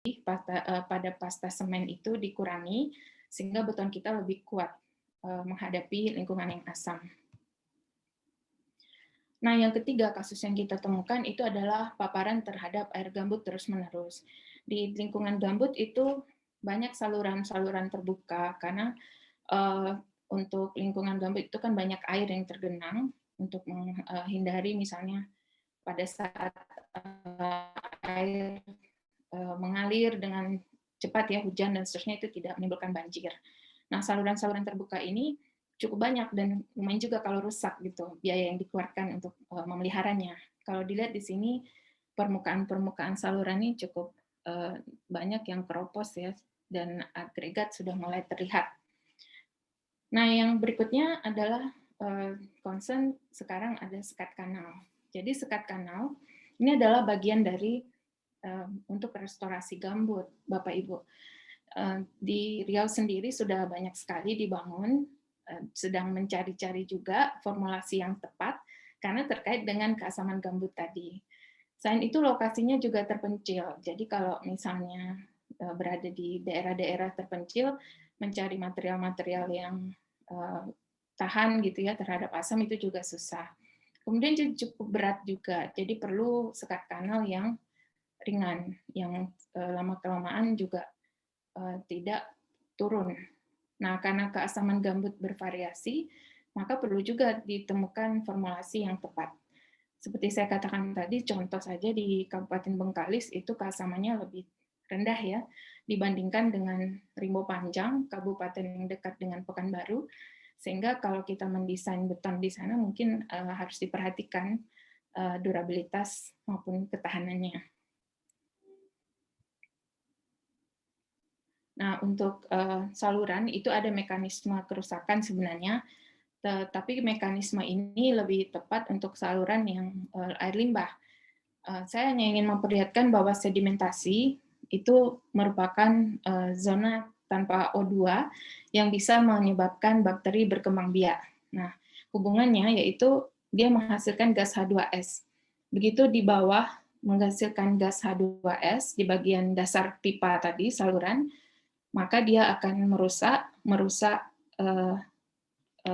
pada pasta semen itu dikurangi sehingga beton kita lebih kuat menghadapi lingkungan yang asam. Nah, yang ketiga kasus yang kita temukan itu adalah paparan terhadap air gambut terus-menerus. Di lingkungan gambut itu banyak saluran-saluran terbuka karena untuk lingkungan gambut itu kan banyak air yang tergenang untuk menghindari misalnya pada saat air mengalir dengan cepat ya hujan dan seterusnya itu tidak menimbulkan banjir. Nah, saluran-saluran terbuka ini cukup banyak dan lumayan juga kalau rusak gitu biaya yang dikeluarkan untuk memeliharanya. Kalau dilihat di sini permukaan saluran ini cukup banyak yang keropos ya dan agregat sudah mulai terlihat. Nah, yang berikutnya adalah concern sekarang ada sekat kanal. Jadi sekat kanal ini adalah bagian dari untuk restorasi gambut, Bapak Ibu. Di Riau sendiri sudah banyak sekali dibangun, sedang mencari-cari juga formulasi yang tepat karena terkait dengan keasaman gambut tadi. Selain itu lokasinya juga terpencil. Jadi kalau misalnya berada di daerah-daerah terpencil, mencari material-material yang tahan gitu ya terhadap asam itu juga susah. Kemudian cukup berat juga, jadi perlu sekat kanal yang ringan, yang lama-kelamaan juga tidak turun. Nah, karena keasaman gambut bervariasi, maka perlu juga ditemukan formulasi yang tepat. Seperti saya katakan tadi, contoh saja di Kabupaten Bengkalis itu keasamannya lebih rendah ya, dibandingkan dengan Rimbo Panjang, kabupaten yang dekat dengan Pekanbaru, sehingga kalau kita mendesain beton di sana mungkin harus diperhatikan durabilitas maupun ketahanannya. Nah, untuk saluran itu ada mekanisme kerusakan sebenarnya, tetapi mekanisme ini lebih tepat untuk saluran yang air limbah. Saya hanya ingin memperlihatkan bahwa sedimentasi itu merupakan zona tanpa O2 yang bisa menyebabkan bakteri berkembang biak. Nah, hubungannya yaitu dia menghasilkan gas H2S. Begitu di bawah menghasilkan gas H2S di bagian dasar pipa tadi, saluran, maka dia akan merusak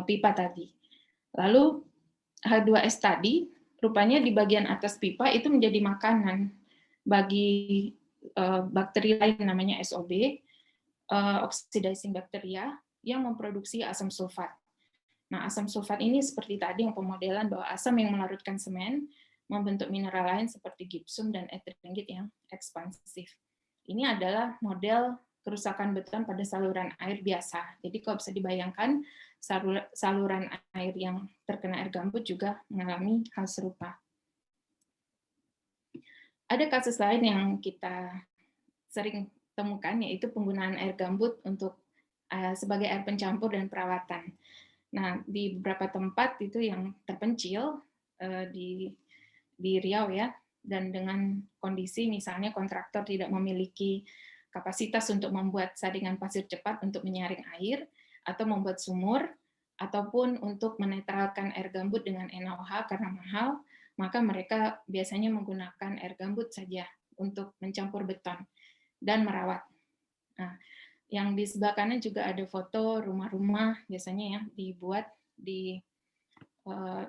pipa tadi. Lalu H2S tadi rupanya di bagian atas pipa itu menjadi makanan bagi bakteri lain namanya SOB, oxidizing bacteria, yang memproduksi asam sulfat. Nah, asam sulfat ini seperti tadi yang pemodelan bahwa asam yang melarutkan semen membentuk mineral lain seperti gipsum dan etridengit yang ekspansif. Ini adalah model kerusakan beton pada saluran air biasa. Jadi kalau bisa dibayangkan, saluran air yang terkena air gambut juga mengalami hal serupa. Ada kasus lain yang kita sering temukan, yaitu penggunaan air gambut untuk sebagai air pencampur dan perawatan. Nah, di beberapa tempat itu yang terpencil di Riau ya, dan dengan kondisi misalnya kontraktor tidak memiliki kapasitas untuk membuat saringan pasir cepat untuk menyaring air, atau membuat sumur, ataupun untuk menetralkan air gambut dengan NaOH karena mahal, maka mereka biasanya menggunakan air gambut saja untuk mencampur beton dan merawat. Nah, yang di sebelah kanan juga ada foto rumah-rumah biasanya ya dibuat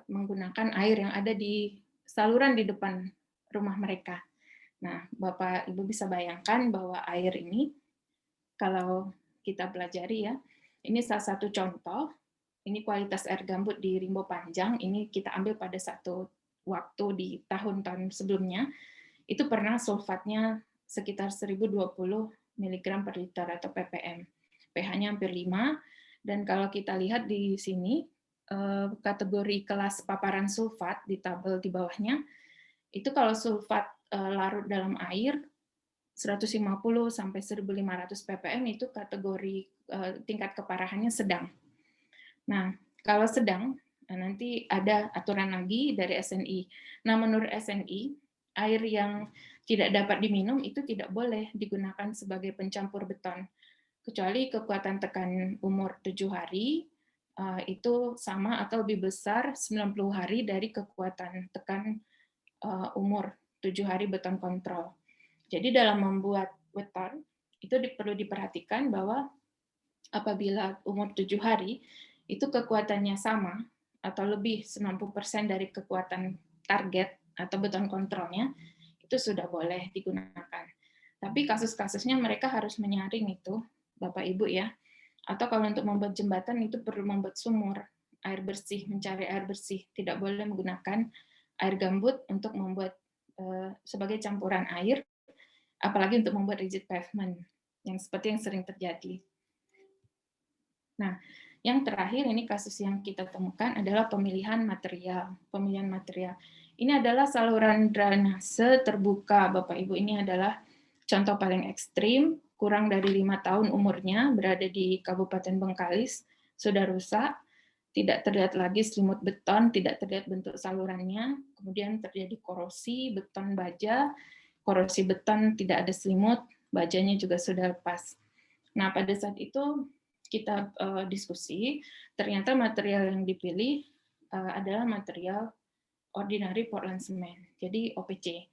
menggunakan air yang ada di saluran di depan rumah mereka. Nah, Bapak Ibu bisa bayangkan bahwa air ini, kalau kita pelajari ya, ini salah satu contoh, ini kualitas air gambut di Rimbo Panjang, ini kita ambil pada satu waktu di tahun-tahun sebelumnya, itu pernah sulfatnya sekitar 1020 mg per liter atau ppm. pH-nya hampir 5, dan kalau kita lihat di sini, kategori kelas paparan sulfat di tabel di bawahnya, itu kalau sulfat larut dalam air 150 sampai 1500 ppm itu kategori tingkat keparahannya sedang. Nah, kalau sedang nanti ada aturan lagi dari SNI. Nah, menurut SNI, air yang tidak dapat diminum itu tidak boleh digunakan sebagai pencampur beton, kecuali kekuatan tekan umur 7 hari itu sama atau lebih besar 90 hari dari kekuatan tekan umur 7 hari beton kontrol. Jadi dalam membuat itu perlu diperhatikan bahwa apabila umur 7 hari, itu kekuatannya sama atau lebih 90% dari kekuatan target atau beton kontrolnya, itu sudah boleh digunakan. Tapi kasus-kasusnya mereka harus menyaring itu, Bapak Ibu ya. Atau kalau untuk membuat jembatan itu perlu membuat sumur, air bersih, mencari air bersih. Tidak boleh menggunakan air gambut untuk membuat sebagai campuran air, apalagi untuk membuat rigid pavement, yang seperti yang sering terjadi. Nah, yang terakhir ini kasus yang kita temukan adalah pemilihan material. Pemilihan material. Ini adalah saluran drainase terbuka, Bapak Ibu. Ini adalah contoh paling ekstrim, kurang dari 5 tahun umurnya, berada di Kabupaten Bengkalis, sudah rusak, tidak terlihat lagi selimut beton, tidak terlihat bentuk salurannya, kemudian terjadi korosi, beton baja, korosi beton, tidak ada selimut, bajanya juga sudah lepas. Nah, pada saat itu kita diskusi, ternyata material yang dipilih adalah material ordinary Portland cement, jadi OPC.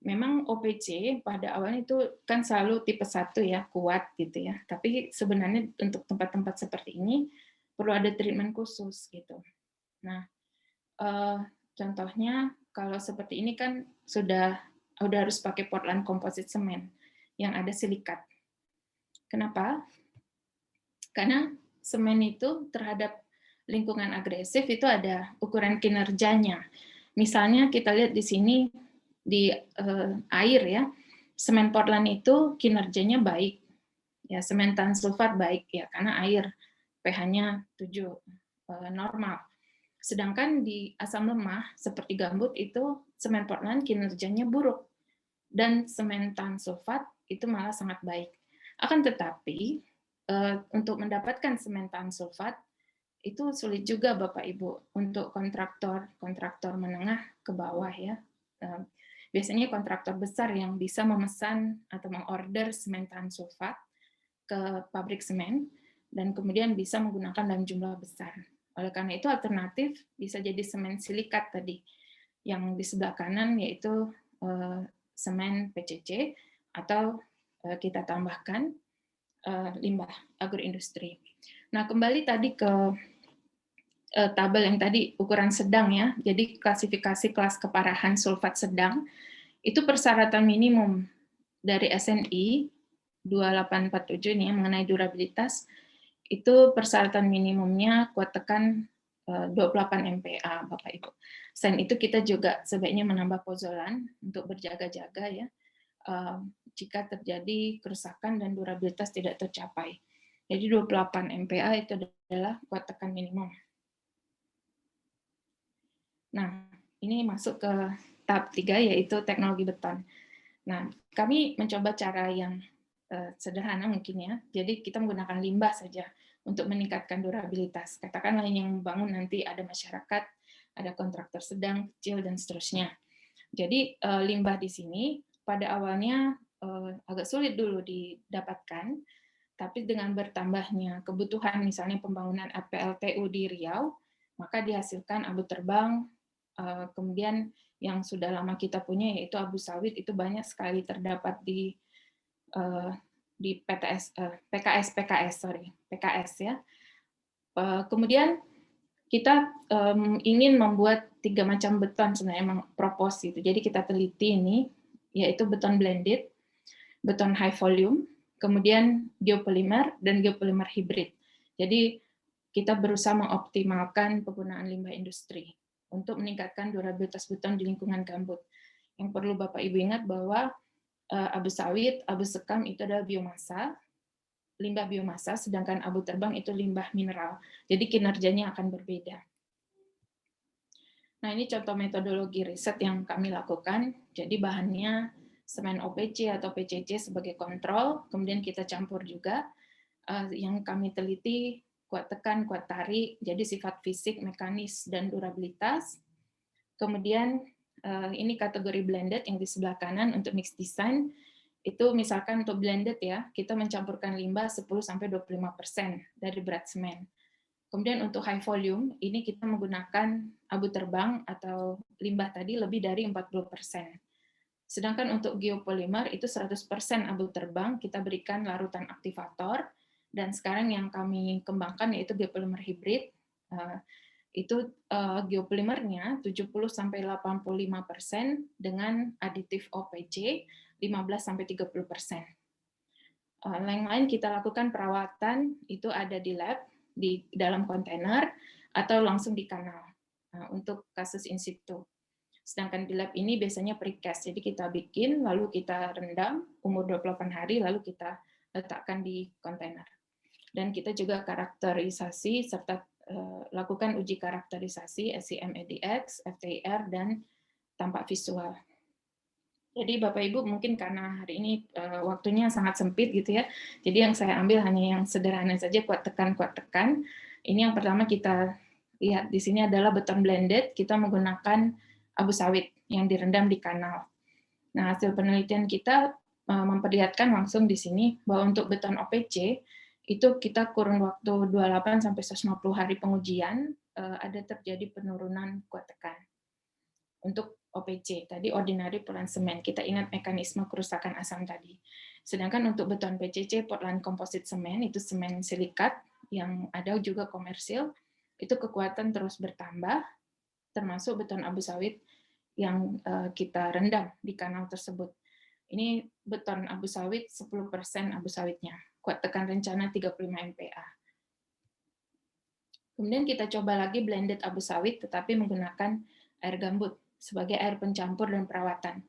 Memang OPC pada awalnya itu kan selalu tipe 1 ya, kuat gitu ya. Tapi sebenarnya untuk tempat-tempat seperti ini perlu ada treatment khusus gitu. Nah, contohnya kalau seperti ini kan sudah harus pakai Portland composite cement yang ada silikat. Kenapa? Karena semen itu terhadap lingkungan agresif itu ada ukuran kinerjanya. Misalnya kita lihat di sini di air ya, semen Portland itu kinerjanya baik, ya semen tan sulfat baik ya karena air pH-nya 7 normal. Sedangkan di asam lemah seperti gambut itu semen Portland kinerjanya buruk dan semen tan sulfat itu malah sangat baik. Akan tetapi untuk mendapatkan semen tan sulfat itu sulit juga Bapak Ibu untuk kontraktor menengah ke bawah ya. Biasanya kontraktor besar yang bisa memesan atau mengorder semen tan sulfat ke pabrik semen dan kemudian bisa menggunakan dalam jumlah besar. Oleh karena itu alternatif bisa jadi semen silikat tadi yang di sebelah kanan yaitu semen PCC atau kita tambahkan limbah agroindustri. Nah, kembali tadi ke tabel yang tadi ukuran sedang ya. Jadi klasifikasi kelas keparahan sulfat sedang itu persyaratan minimum dari SNI 2847 ini mengenai durabilitas itu persyaratan minimumnya kuat tekan 28 MPa Bapak Ibu. Selain itu kita juga sebaiknya menambah pozolan untuk berjaga-jaga ya jika terjadi kerusakan dan durabilitas tidak tercapai. Jadi 28 MPa itu adalah kuat tekan minimum. Nah, ini masuk ke tahap 3 yaitu teknologi beton. Nah, kami mencoba cara yang sederhana mungkin ya. Jadi kita menggunakan limbah saja untuk meningkatkan durabilitas. Katakanlah yang membangun nanti ada masyarakat, ada kontraktor sedang, kecil, dan seterusnya. Jadi limbah di sini pada awalnya agak sulit dulu didapatkan, tapi dengan bertambahnya kebutuhan misalnya pembangunan PLTU di Riau, maka dihasilkan abu terbang, kemudian yang sudah lama kita punya yaitu abu sawit itu banyak sekali terdapat di PKS ya. Kemudian kita ingin membuat 3 macam beton sebenarnya emang propose itu. Jadi kita teliti ini yaitu beton blended, beton high volume, kemudian geopolimer dan geopolimer hybrid. Jadi kita berusaha mengoptimalkan penggunaan limbah industri untuk meningkatkan durabilitas beton di lingkungan gambut. Yang perlu Bapak Ibu ingat bahwa abu sawit, abu sekam itu adalah biomasa, limbah biomasa, sedangkan abu terbang itu limbah mineral. Jadi kinerjanya akan berbeda. Nah, ini contoh metodologi riset yang kami lakukan. Jadi bahannya semen OPC atau PCC sebagai kontrol, kemudian kita campur juga. Yang kami teliti kuat tekan, kuat tarik, jadi sifat fisik, mekanis, dan durabilitas. Kemudian ini kategori blended yang di sebelah kanan untuk mix design. Itu misalkan untuk blended ya, kita mencampurkan limbah 10-25% dari berat semen. Kemudian untuk high volume, ini kita menggunakan abu terbang atau limbah tadi lebih dari 40%. Sedangkan untuk geopolimer itu 100% abu terbang, kita berikan larutan aktivator, dan sekarang yang kami kembangkan yaitu geopolimer hibrid. Itu geopolimernya 70-85% dengan aditif OPC 15-30%. Lain-lain kita lakukan perawatan itu ada di lab, di dalam kontainer, atau langsung di kanal untuk kasus in situ. Sedangkan di lab ini biasanya precast, jadi kita bikin, lalu kita rendam umur 28 hari, lalu kita letakkan di kontainer. Dan kita juga karakterisasi serta lakukan uji karakterisasi SCM-ADX, FTIR, dan tampak visual. Jadi Bapak Ibu mungkin karena hari ini waktunya sangat sempit gitu ya, jadi yang saya ambil hanya yang sederhana saja, kuat tekan, kuat tekan. Ini yang pertama kita lihat di sini adalah beton blended, kita menggunakan abu sawit yang direndam di kanal. Nah, hasil penelitian kita memperlihatkan langsung di sini bahwa untuk beton OPC itu kita kurun waktu 28-150 hari pengujian ada terjadi penurunan kuat tekan. Untuk OPC tadi ordinary Portland Cement, kita ingat mekanisme kerusakan asam tadi. Sedangkan untuk beton PCC Portland Composite Cement itu semen silikat yang ada juga komersil, itu kekuatan terus bertambah, termasuk beton abu sawit yang kita rendam di kanal tersebut. Ini beton abu sawit 10% abu sawitnya, kuat tekan rencana 35 MPa. Kemudian kita coba lagi blended abu sawit tetapi menggunakan air gambut sebagai air pencampur dan perawatan.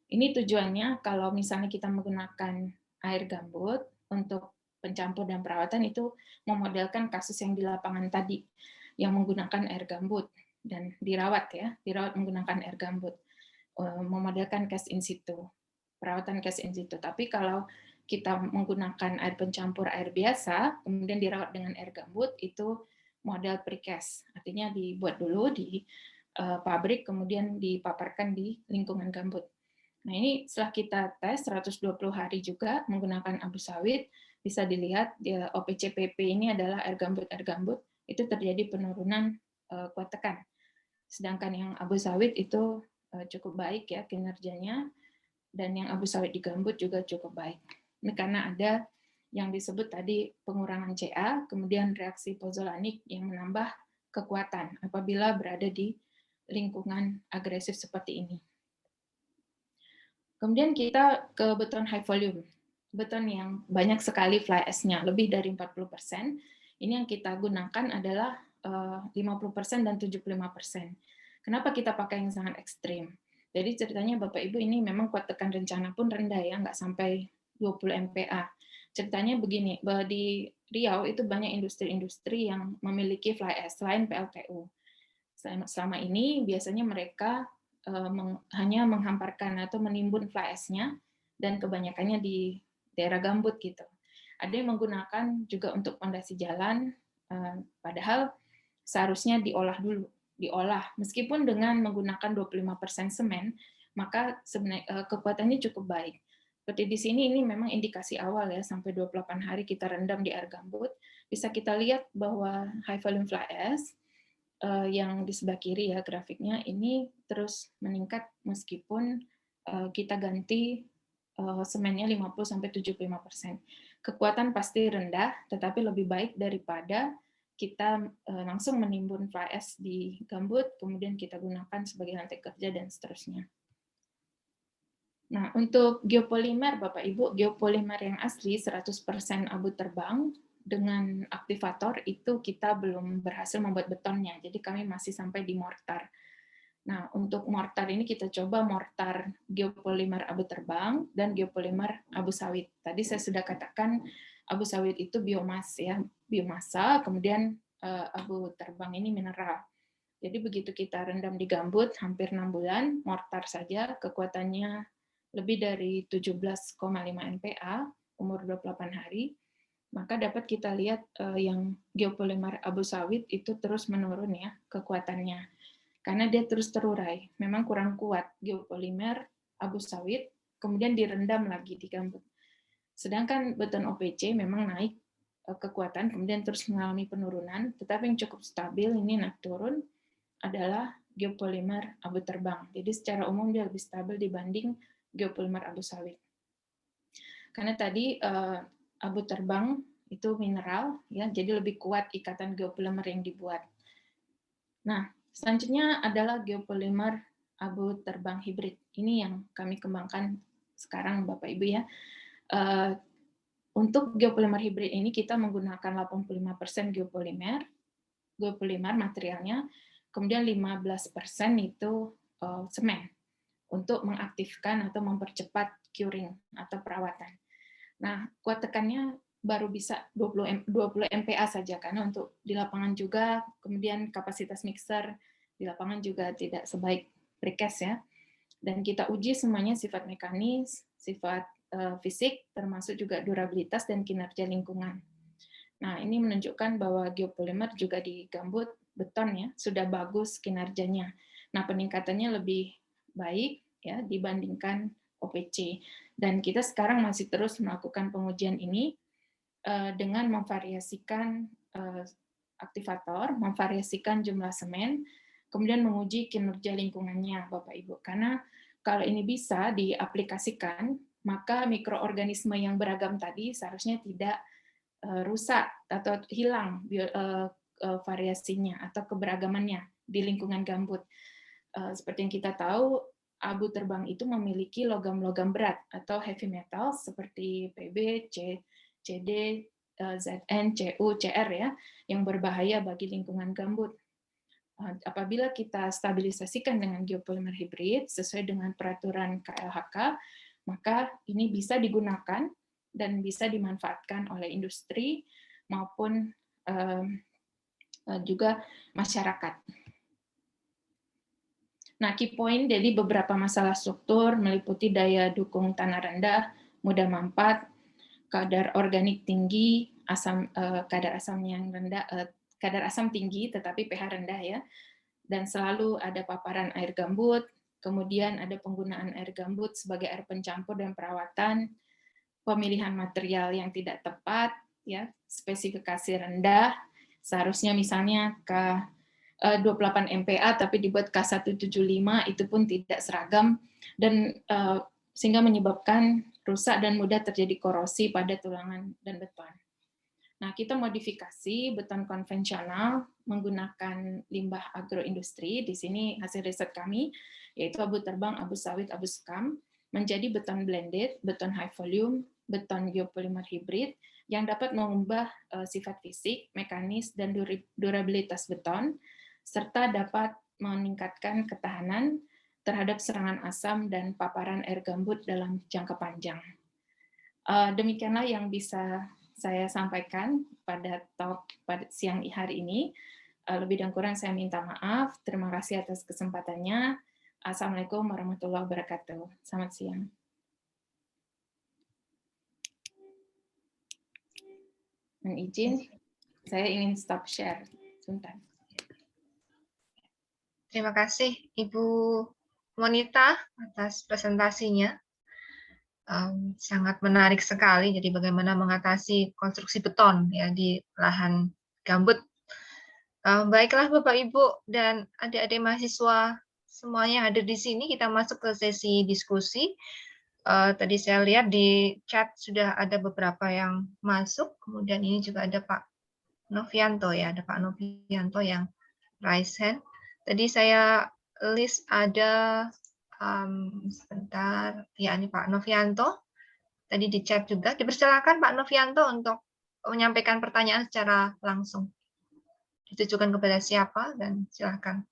Ini tujuannya kalau misalnya kita menggunakan air gambut untuk pencampur dan perawatan itu memodelkan kasus yang di lapangan tadi yang menggunakan air gambut dan dirawat menggunakan air gambut, memodelkan case in situ, perawatan case in situ. Tapi kalau kita menggunakan air pencampur air biasa kemudian dirawat dengan air gambut itu model precast, artinya dibuat dulu di pabrik kemudian dipaparkan di lingkungan gambut. Nah, ini setelah kita tes 120 hari juga menggunakan abu sawit, bisa dilihat OPCPP ini adalah air gambut itu terjadi penurunan kuat tekan. Sedangkan yang abu sawit itu cukup baik ya kinerjanya, dan yang abu sawit di gambut juga cukup baik. Ini karena ada yang disebut tadi pengurangan CA, kemudian reaksi pozolanik yang menambah kekuatan apabila berada di lingkungan agresif seperti ini. Kemudian kita ke beton high volume. Beton yang banyak sekali fly ash-nya, lebih dari 40%. Ini yang kita gunakan adalah 50% dan 75%. Kenapa kita pakai yang sangat ekstrim? Jadi ceritanya Bapak Ibu ini memang kuat tekan rencana pun rendah ya, nggak sampai 20 MPa. Ceritanya begini, bahwa di Riau itu banyak industri-industri yang memiliki fly ash selain PLTU. Selama ini biasanya mereka hanya menghamparkan atau menimbun fly ash-nya dan kebanyakannya di daerah gambut gitu. Ada yang menggunakan juga untuk pondasi jalan, padahal seharusnya diolah dulu, diolah meskipun dengan menggunakan 25% semen, maka sebenarnya kekuatannya cukup baik. Seperti di sini ini memang indikasi awal ya, sampai 28 hari kita rendam di air gambut, bisa kita lihat bahwa high volume fly ash yang di sebelah kiri ya grafiknya ini terus meningkat meskipun kita ganti semennya 50-75%. Kekuatan pasti rendah, tetapi lebih baik daripada kita langsung menimbun fly ash di gambut, kemudian kita gunakan sebagai lantai kerja dan seterusnya. Nah, untuk geopolimer, Bapak Ibu, geopolimer yang asli 100% abu terbang, dengan aktivator itu kita belum berhasil membuat betonnya, jadi kami masih sampai di mortar. Nah, untuk mortar ini kita coba mortar geopolimer abu terbang dan geopolimer abu sawit. Tadi saya sudah katakan abu sawit itu biomas ya, biomasa, kemudian abu terbang ini mineral. Jadi begitu kita rendam di gambut hampir 6 bulan, mortar saja kekuatannya lebih dari 17,5 MPa umur 28 hari, maka dapat kita lihat yang geopolimer abu sawit itu terus menurun ya kekuatannya. Karena dia terus terurai, memang kurang kuat geopolimer abu sawit, kemudian direndam lagi di gambut. Sedangkan beton OPC memang naik kekuatan, kemudian terus mengalami penurunan, tetapi yang cukup stabil ini naik turun adalah geopolimer abu terbang. Jadi secara umum dia lebih stabil dibanding geopolimer abu sawit. Karena tadi abu terbang itu mineral, ya, jadi lebih kuat ikatan geopolimer yang dibuat. Nah, selanjutnya adalah geopolimer abu terbang hibrid. Ini yang kami kembangkan sekarang, Bapak Ibu ya. Untuk geopolimer hibrid ini kita menggunakan 85% geopolimer materialnya, kemudian 15% itu semen untuk mengaktifkan atau mempercepat curing atau perawatan. Nah, kuat tekannya baru bisa 20 MPa saja, karena untuk di lapangan juga, kemudian kapasitas mixer di lapangan juga tidak sebaik precast ya. Dan kita uji semuanya sifat mekanis, sifat fisik, termasuk juga durabilitas dan kinerja lingkungan. Nah, ini menunjukkan bahwa geopolimer juga di gambut beton ya sudah bagus kinerjanya. Nah, peningkatannya lebih baik ya dibandingkan OPC. Dan kita sekarang masih terus melakukan pengujian ini dengan memvariasikan aktivator, memvariasikan jumlah semen, kemudian menguji kinerja lingkungannya, Bapak Ibu. Karena kalau ini bisa diaplikasikan, maka mikroorganisme yang beragam tadi seharusnya tidak rusak atau hilang variasinya atau keberagamannya di lingkungan gambut. Seperti yang kita tahu, abu terbang itu memiliki logam-logam berat atau heavy metal seperti Pb, Cd, Zn, Cu, Cr ya, yang berbahaya bagi lingkungan gambut. Apabila kita stabilisasikan dengan geopolimer hibrid sesuai dengan peraturan KLHK, maka ini bisa digunakan dan bisa dimanfaatkan oleh industri maupun juga masyarakat. Nah, key point jadi beberapa masalah struktur meliputi daya dukung tanah rendah, mudah mampat, kadar organik tinggi, kadar asam yang rendah, kadar asam tinggi tetapi pH rendah ya, dan selalu ada paparan air gambut, kemudian ada penggunaan air gambut sebagai air pencampur dan perawatan, pemilihan material yang tidak tepat, ya, spesifikasi rendah, seharusnya misalnya K28 MPa tapi dibuat K175, itu pun tidak seragam, dan sehingga menyebabkan rusak dan mudah terjadi korosi pada tulangan dan beton. Nah, kita modifikasi beton konvensional menggunakan limbah agroindustri. Di sini hasil riset kami, yaitu abu terbang, abu sawit, abu sekam, menjadi beton blended, beton high volume, beton geopolimer hibrid, yang dapat mengubah sifat fisik, mekanis, dan durabilitas beton, serta dapat meningkatkan ketahanan terhadap serangan asam dan paparan air gambut dalam jangka panjang. Demikianlah yang bisa saya sampaikan pada talk pada siang hari ini. Lebih dan kurang saya minta maaf. Terima kasih atas kesempatannya. Assalamualaikum warahmatullahi wabarakatuh. Selamat siang. Dengan izin, saya ingin stop share. Sebentar. Terima kasih Ibu Monita atas presentasinya. Sangat menarik sekali, jadi bagaimana mengatasi konstruksi beton ya di lahan gambut. Baiklah Bapak Ibu dan adik-adik mahasiswa semuanya yang ada di sini, kita masuk ke sesi diskusi. Tadi saya lihat di chat sudah ada beberapa yang masuk, kemudian ini juga ada Pak Novianto ya, ada Pak Novianto yang raise hand. Tadi saya list ada sebentar, ya ini Pak Novianto. Tadi di chat juga, dipersilakan Pak Novianto untuk menyampaikan pertanyaan secara langsung. Ditujukan kepada siapa dan silakan.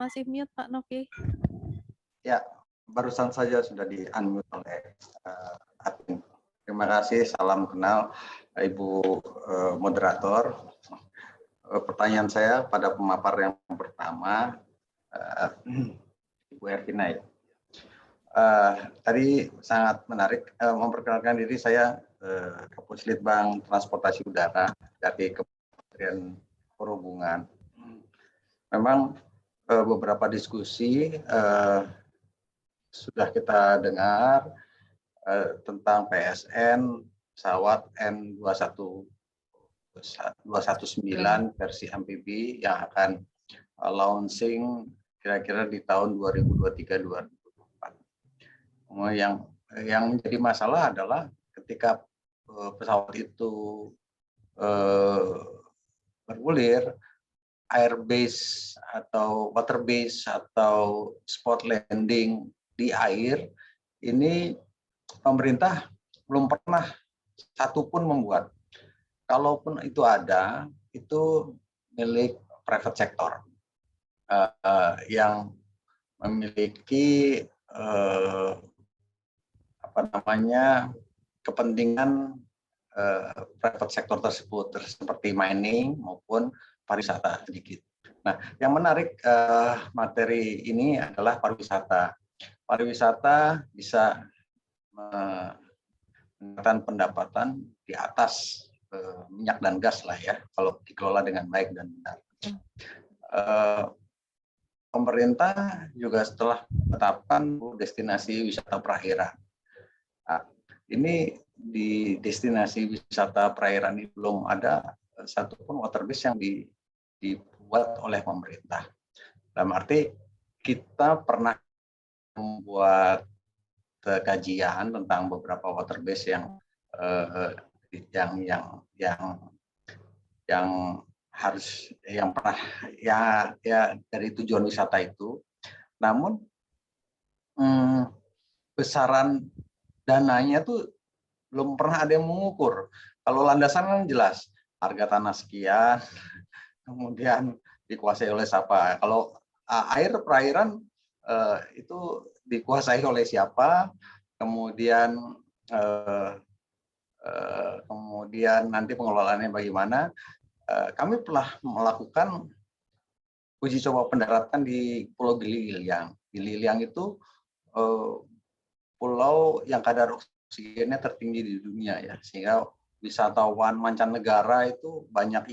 Masih mute Pak Novi. Ya, barusan saja sudah di-unmute oleh admin. Terima kasih, salam kenal Ibu moderator. Pertanyaan saya pada pemapar yang pertama, Ibu Ervina. Tadi sangat menarik, memperkenalkan diri saya Kapusditbang Transportasi Udara dari Kementerian Perhubungan. Memang beberapa diskusi sudah kita dengar tentang PSN pesawat N21 219 versi MPB yang akan launching kira-kira di tahun 2023-2024. Yang menjadi masalah adalah ketika pesawat itu bergulir, airbase atau waterbase atau spot landing di air, ini pemerintah belum pernah satupun membuat. Kalaupun itu ada, itu milik private sector yang memiliki kepentingan private sector tersebut, seperti mining maupun pariwisata sedikit. Nah, yang menarik materi ini adalah pariwisata. Pariwisata bisa mendapatkan pendapatan di atas minyak dan gas lah ya, kalau dikelola dengan baik dan benar. Pemerintah juga setelah menetapkan destinasi wisata perairan. Nah, ini di destinasi wisata perairan ini belum ada satupun waterbase yang dibuat oleh pemerintah. Dalam arti kita pernah membuat kajian tentang beberapa waterbase yang pernah dari tujuan wisata itu, namun besaran dananya tuh belum pernah ada yang mengukur. Kalau landasan kan jelas, harga tanah sekian, kemudian dikuasai oleh siapa. Kalau air perairan itu dikuasai oleh siapa, kemudian nanti pengelolaannya bagaimana. Kami pernah melakukan uji coba pendaratan di Pulau Gili Iliang. Gili Iliang itu pulau yang kadar oksigennya tertinggi di dunia ya, sehingga wisatawan mancanegara itu banyak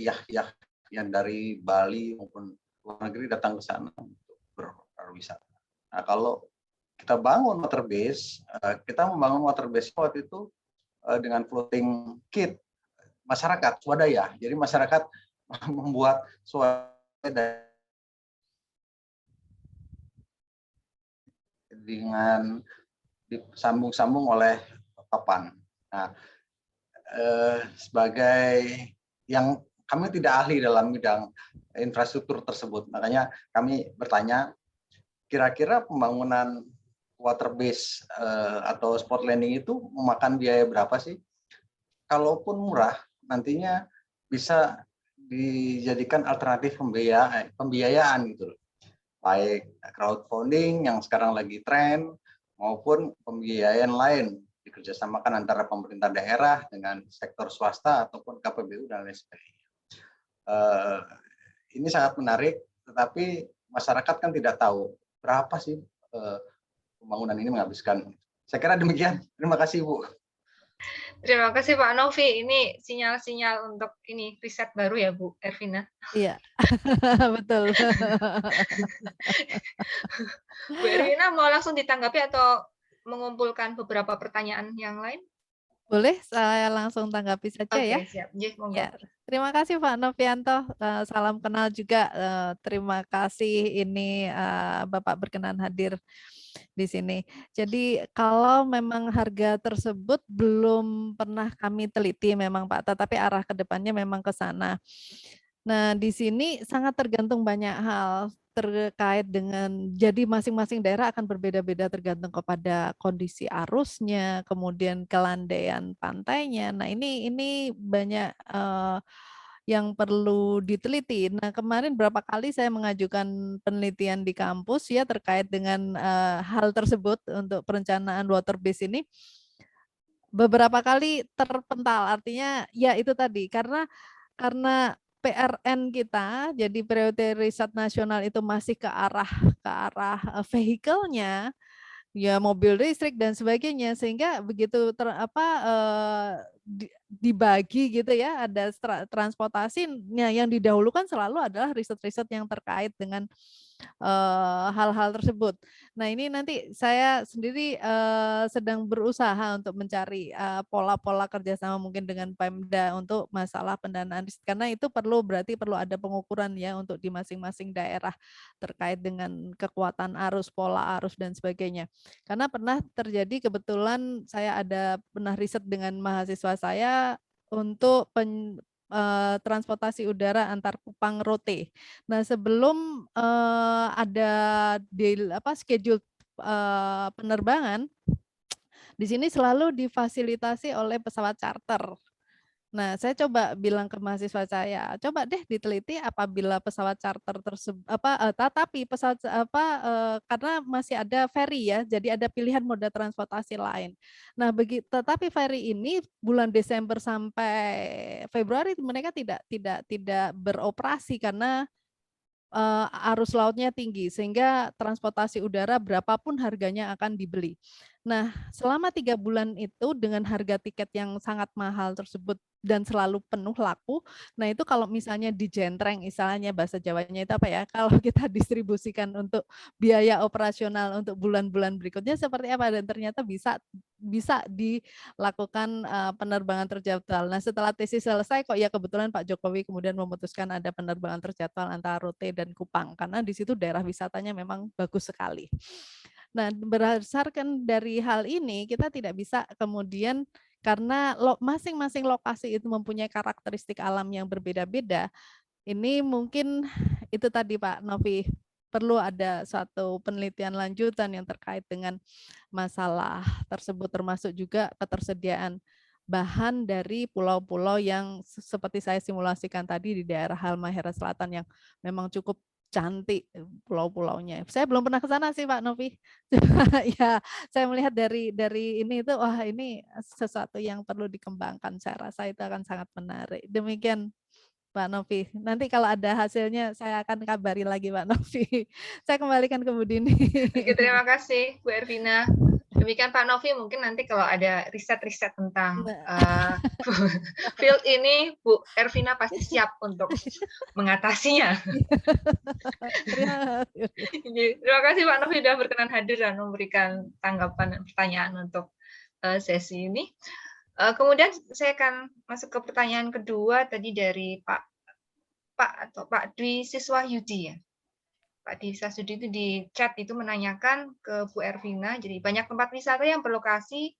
yang dari Bali maupun luar negeri datang ke sana untuk berwisata. Nah, kalau kita bangun waterbase, kita membangun waterbase waktu itu dengan floating kit masyarakat swadaya. Jadi masyarakat membuat swadaya dengan disambung-sambung oleh papan. Nah, sebagai yang kami tidak ahli dalam bidang infrastruktur tersebut, makanya kami bertanya, kira-kira pembangunan waterbase atau spot landing itu memakan biaya berapa sih? Kalaupun murah, nantinya bisa dijadikan alternatif pembiayaan gitu, baik crowdfunding yang sekarang lagi tren maupun pembiayaan lain dikerjasamakan antara pemerintah daerah dengan sektor swasta ataupun KPBU dan lain sebagainya. Ini sangat menarik, tetapi masyarakat kan tidak tahu berapa sih pembangunan ini menghabiskan. Saya kira demikian. Terima kasih, Bu. Terima kasih Pak Novi. Ini sinyal-sinyal untuk ini riset baru ya Bu Ervina. Iya, betul. Bu Ervina mau langsung ditanggapi atau mengumpulkan beberapa pertanyaan yang lain? Boleh saya langsung tanggapi saja ya? Oke, siap. Ya, terima kasih Pak Novianto. Salam kenal juga. Terima kasih ini Bapak berkenan hadir di sini. Jadi kalau memang harga tersebut belum pernah kami teliti memang Pak, tetapi arah ke depannya memang ke sana. Nah, di sini sangat tergantung banyak hal terkait dengan, jadi masing-masing daerah akan berbeda-beda tergantung kepada kondisi arusnya, kemudian kelandaian pantainya. Nah, ini banyak yang perlu diteliti. Nah, kemarin berapa kali saya mengajukan penelitian di kampus ya terkait dengan hal tersebut untuk perencanaan waterbase ini. Beberapa kali terpental, artinya ya itu tadi, karena PRN kita, jadi prioritas riset nasional itu masih ke arah vehikelnya, ya mobil listrik dan sebagainya, sehingga begitu dibagi gitu ya, ada transportasi. Nah, yang didahulukan selalu adalah riset-riset yang terkait dengan hal-hal tersebut. Nah, ini nanti saya sendiri sedang berusaha untuk mencari pola-pola kerjasama mungkin dengan Pemda untuk masalah pendanaan riset, karena itu berarti perlu ada pengukuran ya untuk di masing-masing daerah terkait dengan kekuatan arus, pola arus dan sebagainya. Karena pernah terjadi, kebetulan saya pernah riset dengan mahasiswa saya untuk transportasi udara antar Kupang Rote. Nah, sebelum ada schedule penerbangan, di sini selalu difasilitasi oleh pesawat charter. Nah, saya coba bilang ke mahasiswa saya, coba deh diteliti apabila pesawat charter tersebut tetapi pesawat karena masih ada ferry ya, jadi ada pilihan moda transportasi lain. Nah, tetapi ferry ini bulan Desember sampai Februari mereka tidak beroperasi karena arus lautnya tinggi, sehingga transportasi udara berapapun harganya akan dibeli. Nah, selama 3 bulan itu dengan harga tiket yang sangat mahal tersebut dan selalu penuh laku, nah itu kalau misalnya dijentreng, istilahnya bahasa Jawanya itu apa ya, kalau kita distribusikan untuk biaya operasional untuk bulan-bulan berikutnya seperti apa, dan ternyata bisa dilakukan penerbangan terjadwal. Nah, setelah tesis selesai kok ya kebetulan Pak Jokowi kemudian memutuskan ada penerbangan terjadwal antara Rote dan Kupang, karena di situ daerah wisatanya memang bagus sekali. Nah, berdasarkan dari hal ini kita tidak bisa kemudian, karena masing-masing lokasi itu mempunyai karakteristik alam yang berbeda-beda. Ini mungkin itu tadi Pak Novi, perlu ada suatu penelitian lanjutan yang terkait dengan masalah tersebut, termasuk juga ketersediaan bahan dari pulau-pulau yang seperti saya simulasikan tadi di daerah Halmahera Selatan yang memang cukup cantik pulau-pulaunya. Saya belum pernah ke sana sih Pak Novi. Ya, saya melihat dari ini itu, wah ini sesuatu yang perlu dikembangkan. Saya rasa itu akan sangat menarik. Demikian Pak Novi. Nanti kalau ada hasilnya saya akan kabari lagi Pak Novi. Saya kembalikan ke Bu Dini. Oke, terima kasih Bu Ervina. Demikian Pak Novi, mungkin nanti kalau ada riset-riset tentang field ini, Bu Ervina pasti siap untuk mengatasinya. Terima kasih Pak Novi sudah berkenan hadir dan memberikan tanggapan dan pertanyaan untuk sesi ini. Kemudian saya akan masuk ke pertanyaan kedua tadi dari Pak Dwi Siswahyudi ya. Pak Dwi Siswahyudi itu di chat itu menanyakan ke Bu Ervina, jadi banyak tempat wisata yang berlokasi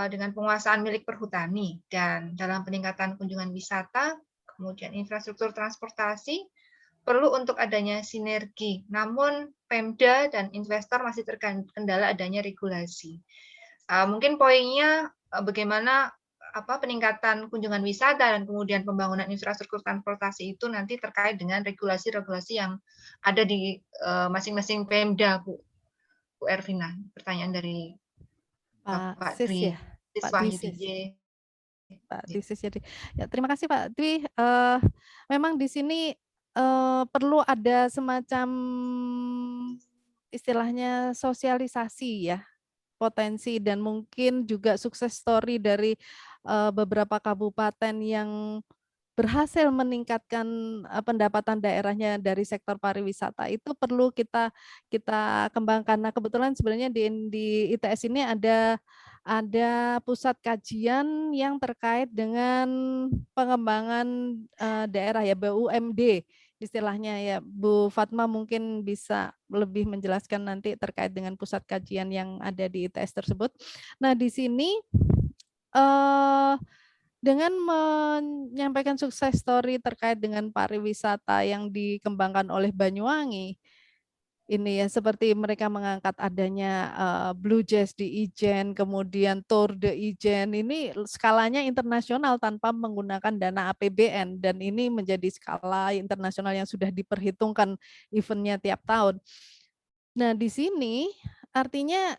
dengan penguasaan milik perhutani, dan dalam peningkatan kunjungan wisata, kemudian infrastruktur transportasi, perlu untuk adanya sinergi. Namun Pemda dan investor masih terkendala adanya regulasi. Mungkin poinnya bagaimana peningkatan kunjungan wisata dan kemudian pembangunan infrastruktur transportasi itu nanti terkait dengan regulasi-regulasi yang ada di masing-masing Pemda, Bu Ervina. Pertanyaan dari Pak Dwi Siswahyudi. Pak Dwi Siswahyudi. Ya, terima kasih Pak Dwi. Memang di sini perlu ada semacam istilahnya sosialisasi ya, potensi dan mungkin juga sukses story dari beberapa kabupaten yang berhasil meningkatkan pendapatan daerahnya dari sektor pariwisata, itu perlu kita kembangkan. Nah, kebetulan sebenarnya di ITS ini ada pusat kajian yang terkait dengan pengembangan daerah ya, BUMD istilahnya ya. Bu Fatma mungkin bisa lebih menjelaskan nanti terkait dengan pusat kajian yang ada di ITS tersebut. Nah, di sini dengan menyampaikan sukses story terkait dengan pariwisata yang dikembangkan oleh Banyuwangi, ini ya, seperti mereka mengangkat adanya Blue Jazz di Ijen, kemudian Tour de Ijen, ini skalanya internasional tanpa menggunakan dana APBN, dan ini menjadi skala internasional yang sudah diperhitungkan eventnya tiap tahun. Nah, di sini artinya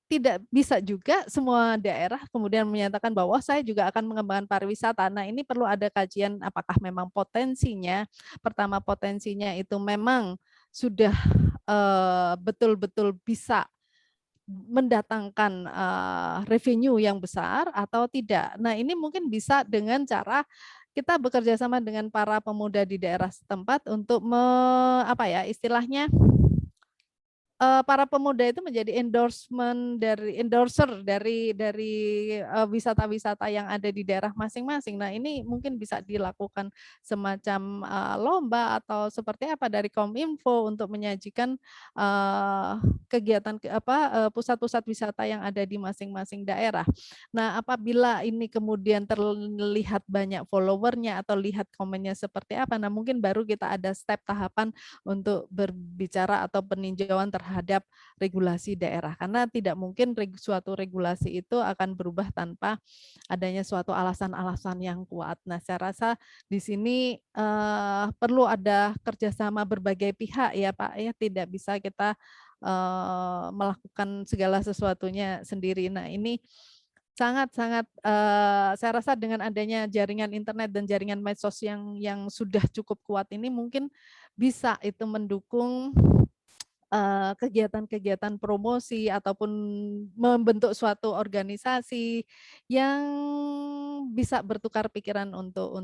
tidak bisa juga semua daerah kemudian menyatakan bahwa saya juga akan mengembangkan pariwisata. Nah, ini perlu ada kajian apakah memang potensinya, pertama potensinya itu memang sudah betul-betul bisa mendatangkan revenue yang besar atau tidak. Nah, ini mungkin bisa dengan cara kita bekerja sama dengan para pemuda di daerah setempat untuk apa ya istilahnya para pemuda itu menjadi endorser dari wisata-wisata yang ada di daerah masing-masing. Nah, ini mungkin bisa dilakukan semacam lomba atau seperti apa dari Kominfo untuk menyajikan kegiatan pusat-pusat wisata yang ada di masing-masing daerah. Nah, apabila ini kemudian terlihat banyak followernya atau lihat komennya seperti apa, nah mungkin baru kita ada step tahapan untuk berbicara atau peninjauan terhadap regulasi daerah, karena tidak mungkin suatu regulasi itu akan berubah tanpa adanya suatu alasan-alasan yang kuat. Nah, saya rasa di sini perlu ada kerjasama berbagai pihak ya Pak ya, tidak bisa kita melakukan segala sesuatunya sendiri. Nah, ini sangat-sangat saya rasa dengan adanya jaringan internet dan jaringan medsos yang sudah cukup kuat ini mungkin bisa itu mendukung kegiatan-kegiatan promosi ataupun membentuk suatu organisasi yang bisa bertukar pikiran untuk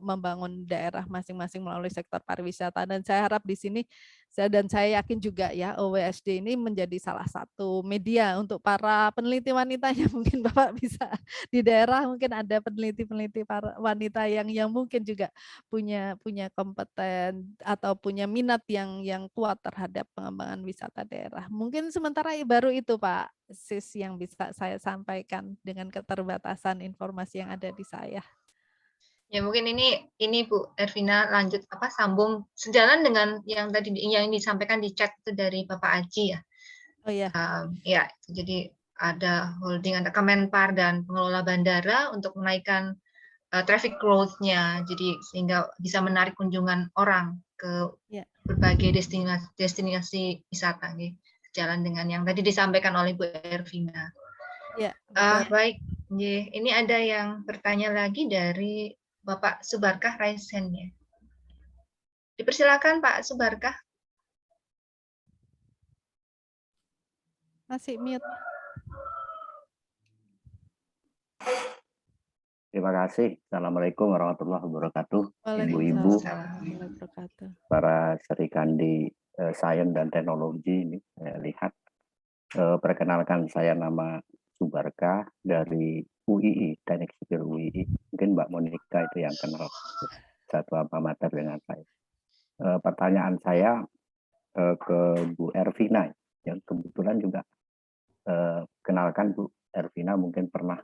membangun daerah masing-masing melalui sektor pariwisata. Dan saya harap di sini saya yakin juga ya OWSD ini menjadi salah satu media untuk para peneliti wanitanya. Mungkin Bapak bisa di daerah mungkin ada peneliti-peneliti para wanita yang mungkin juga punya kompeten atau punya minat yang kuat terhadap pengembangan wisata daerah. Mungkin sementara baru itu Pak Sis yang bisa saya sampaikan dengan keterbatasan informasi yang ada di saya. Ya mungkin ini Bu Ervina lanjut sambung sejalan dengan yang tadi yang disampaikan di chat itu dari Bapak Aji ya. Oh iya. Ya, jadi ada holding, ada Kemenpar dan pengelola bandara untuk menaikkan traffic growth-nya, jadi sehingga bisa menarik kunjungan orang ke berbagai destinasi wisata, sejalan dengan yang tadi disampaikan oleh Bu Ervina. Ya, baik, ini ada yang bertanya lagi dari Bapak Subarkah Raisen ya. Dipersilakan Pak Subarkah. Masih mute. Terima kasih. Assalamualaikum warahmatullahi wabarakatuh. Ibu-ibu, para serikandi sains dan teknologi ini saya lihat. Perkenalkan, saya nama Subarkah dari UII, Teknik Sipil UII. Mungkin Mbak Monika itu yang kenal satu alma mater dengan saya. Pertanyaan saya ke Bu Ervina, yang kebetulan juga kenalkan Bu Ervina mungkin pernah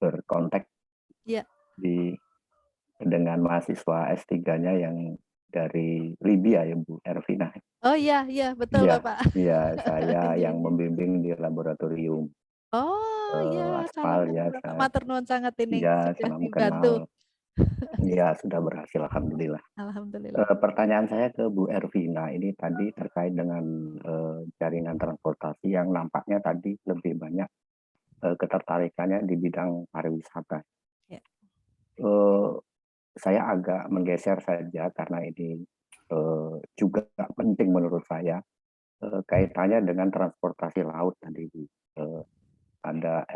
berkontak dengan mahasiswa S3-nya yang dari Libya ya Bu Ervina. Oh iya betul Bapak. Iya, saya yang membimbing di laboratorium. Oh iya, aspal ya. matur nuwun sangat ini ya, sudah salam dibantu. Iya, sudah berhasil alhamdulillah. Alhamdulillah. Pertanyaan saya ke Bu Ervina ini tadi terkait dengan jaringan transportasi yang nampaknya tadi lebih banyak ketertarikannya di bidang pariwisata. Ya. Saya agak menggeser saja karena ini juga penting menurut saya kaitannya dengan transportasi laut tadi ada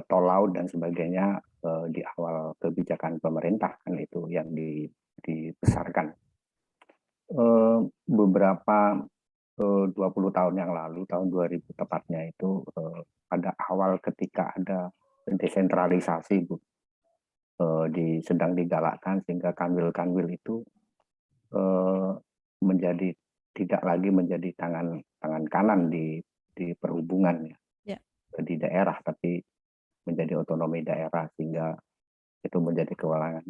tol laut dan sebagainya di awal kebijakan pemerintah kan itu yang dibesarkan beberapa 20 tahun yang lalu, tahun 2000 tepatnya itu pada awal ketika ada desentralisasi Bu, sedang digalakkan sehingga kanwil-kanwil itu menjadi tidak lagi menjadi tangan kanan di perhubungan ya. Di daerah, tapi menjadi otonomi daerah sehingga itu menjadi kewenangan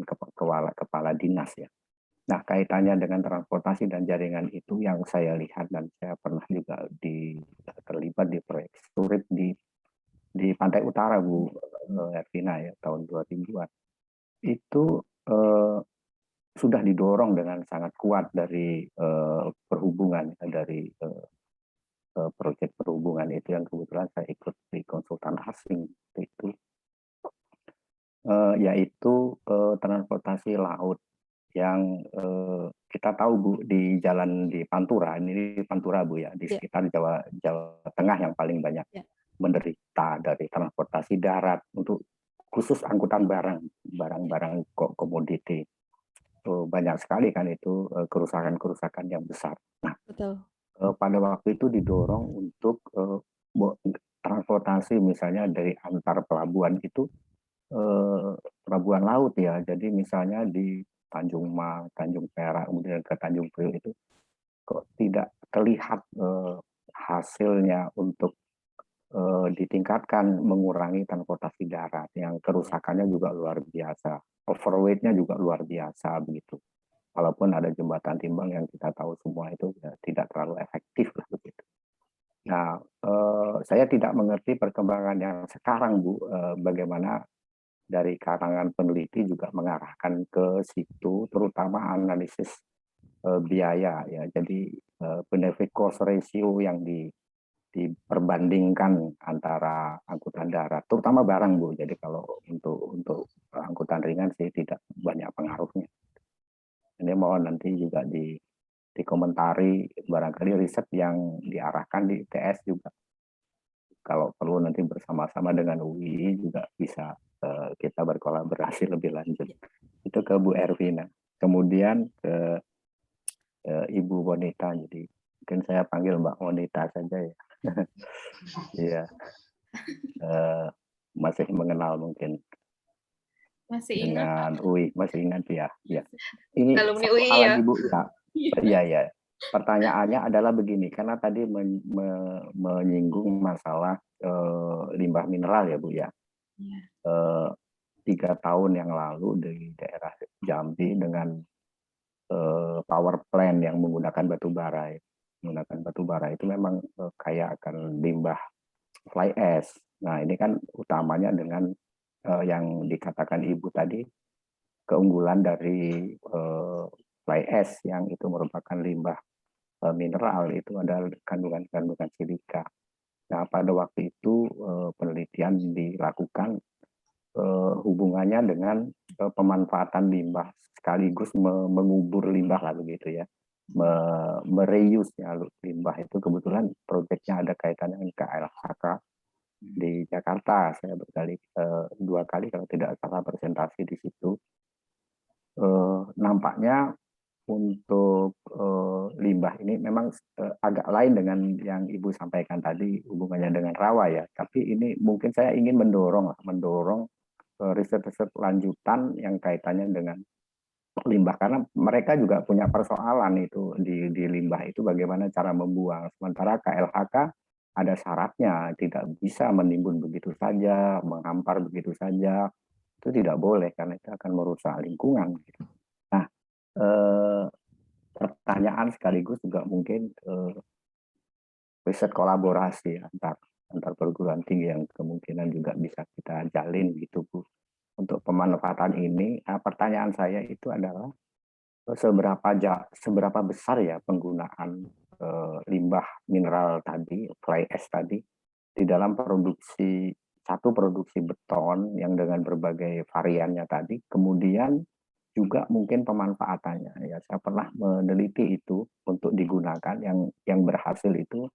kepala dinas ya. Nah, kaitannya dengan transportasi dan jaringan itu yang saya lihat dan saya pernah juga terlibat di proyek Sturit di Pantai Utara Bu Ervina ya tahun 2000-an. Itu sudah didorong dengan sangat kuat dari perhubungan dari proyek perhubungan itu yang kebetulan saya ikut di konsultan asing itu yaitu transportasi laut yang kita tahu Bu, di jalan di Pantura, ini Pantura Bu ya, di sekitar Jawa Tengah yang paling banyak menderita dari transportasi darat untuk khusus angkutan barang komoditi. Banyak sekali kan itu kerusakan-kerusakan yang besar. Nah, Betul. Pada waktu itu didorong untuk transportasi misalnya dari antar pelabuhan itu pelabuhan laut ya. Jadi misalnya di Tanjung Mas, Tanjung Perak, kemudian ke Tanjung Priok itu kok tidak terlihat hasilnya untuk ditingkatkan mengurangi transportasi darat yang kerusakannya juga luar biasa, overweight-nya juga luar biasa begitu. Walaupun ada jembatan timbang yang kita tahu semua itu ya, tidak terlalu efektif lah begitu. Nah, saya tidak mengerti perkembangan yang sekarang Bu, bagaimana dari kalangan peneliti juga mengarahkan ke situ, terutama analisis biaya ya. Jadi benefit cost ratio yang diperbandingkan antara angkutan darat, terutama barang Bu. Jadi kalau untuk angkutan ringan sih tidak banyak pengaruhnya. Ini mohon nanti juga dikomentari barangkali riset yang diarahkan di ITS juga. Kalau perlu nanti bersama-sama dengan UI juga bisa kita berkolaborasi lebih lanjut. Itu ke Bu Ervina. Kemudian ke Ibu Bonita. Jadi mungkin saya panggil Mbak Bonita saja ya. Iya. Masih mengenal mungkin. Masih dengan ingat. UI, masih ingat ya. Ya. Ini Alumni satu UI hal ya. lagi Bu. Ya. Iya. Pertanyaannya adalah begini, karena tadi menyinggung masalah limbah mineral ya Bu ya. 3 tahun yang lalu di daerah Jambi dengan power plant yang menggunakan batu bara. Menggunakan batu bara itu memang kaya akan limbah fly ash. Nah ini kan utamanya dengan yang dikatakan Ibu tadi, keunggulan dari fly ash yang itu merupakan limbah mineral, itu adalah kandungan silika. Nah pada waktu itu penelitian dilakukan hubungannya dengan pemanfaatan limbah sekaligus mengubur limbah lah begitu ya, mereuse ya limbah itu. Kebetulan proyeknya ada kaitannya dengan KLHK di Jakarta. Saya berkali 2 kali kalau tidak salah presentasi di situ. Nampaknya untuk limbah ini memang agak lain dengan yang Ibu sampaikan tadi hubungannya dengan rawa ya. Tapi ini mungkin saya ingin mendorong riset-riset lanjutan yang kaitannya dengan limbah, karena mereka juga punya persoalan itu di limbah itu bagaimana cara membuang. Sementara KLHK ada syaratnya, tidak bisa menimbun begitu saja, menghampar begitu saja. Itu tidak boleh karena itu akan merusak lingkungan. Nah, pertanyaan sekaligus juga mungkin riset kolaborasi antar perguruan tinggi yang kemungkinan juga bisa kita jalin gitu Bu. Untuk pemanfaatan ini, pertanyaan saya itu adalah seberapa besar ya penggunaan limbah mineral tadi, fly ash tadi, di dalam produksi beton yang dengan berbagai variannya tadi, kemudian juga mungkin pemanfaatannya. Ya, saya pernah meneliti itu untuk digunakan yang berhasil itu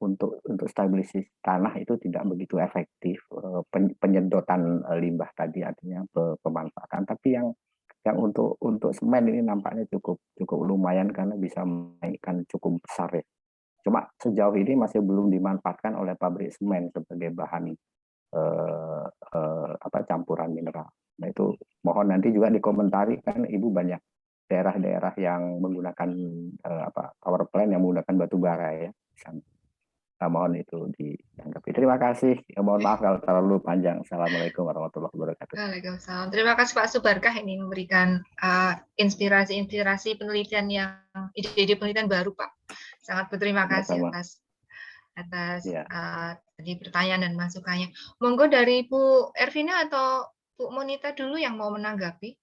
untuk stabilisasi tanah itu tidak begitu efektif, penyedotan limbah tadi artinya pemanfaatan. Tapi yang untuk semen ini nampaknya cukup lumayan karena bisa menaikkan cukup besar ya. Cuma sejauh ini masih belum dimanfaatkan oleh pabrik semen sebagai bahan campuran mineral. Nah itu mohon nanti juga dikomentari, kan Ibu banyak daerah-daerah yang menggunakan power plant yang menggunakan batu bara ya. Mohon itu ditanggapi. Terima kasih. Mohon maaf kalau terlalu panjang. Assalamualaikum warahmatullahi wabarakatuh. Waalaikumsalam. Terima kasih Pak Subarkah ini memberikan inspirasi penelitian yang ide-ide penelitian baru Pak. Sangat berterima kasih atas tadi pertanyaan dan masukannya. Monggo dari Bu Ervina atau Bu Monita dulu yang mau menanggapi.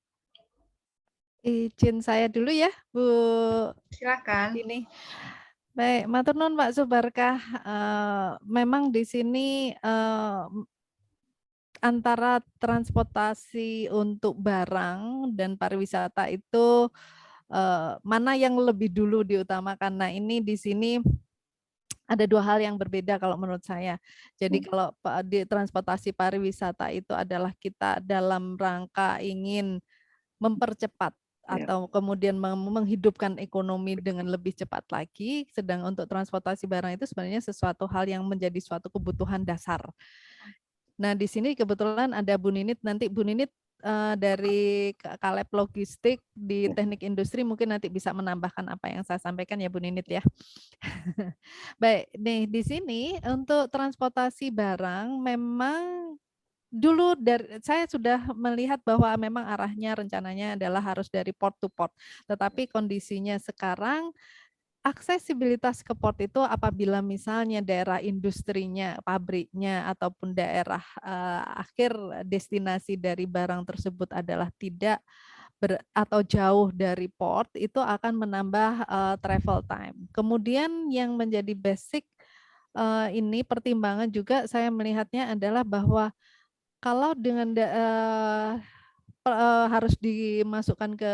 Izin saya dulu ya, Bu. Silakan. Ini. Baik, matur nuwun Pak Subarkah. Memang di sini antara transportasi untuk barang dan pariwisata itu mana yang lebih dulu diutamakan? Nah, ini di sini ada dua hal yang berbeda kalau menurut saya. Jadi kalau di transportasi pariwisata itu adalah kita dalam rangka ingin mempercepat atau kemudian menghidupkan ekonomi dengan lebih cepat lagi, sedang untuk transportasi barang itu sebenarnya sesuatu hal yang menjadi suatu kebutuhan dasar. Nah, di sini kebetulan ada Bu Ninit, nanti Bu Ninit dari Kaleb Logistik di Teknik Industri mungkin nanti bisa menambahkan apa yang saya sampaikan ya Bu Ninit ya. Baik, nih di sini untuk transportasi barang memang dulu saya sudah melihat bahwa memang arahnya rencananya adalah harus dari port to port. Tetapi kondisinya sekarang aksesibilitas ke port itu apabila misalnya daerah industrinya, pabriknya ataupun daerah akhir destinasi dari barang tersebut adalah tidak atau jauh dari port, itu akan menambah travel time. Kemudian yang menjadi basic ini pertimbangan juga saya melihatnya adalah bahwa kalau dengan harus dimasukkan ke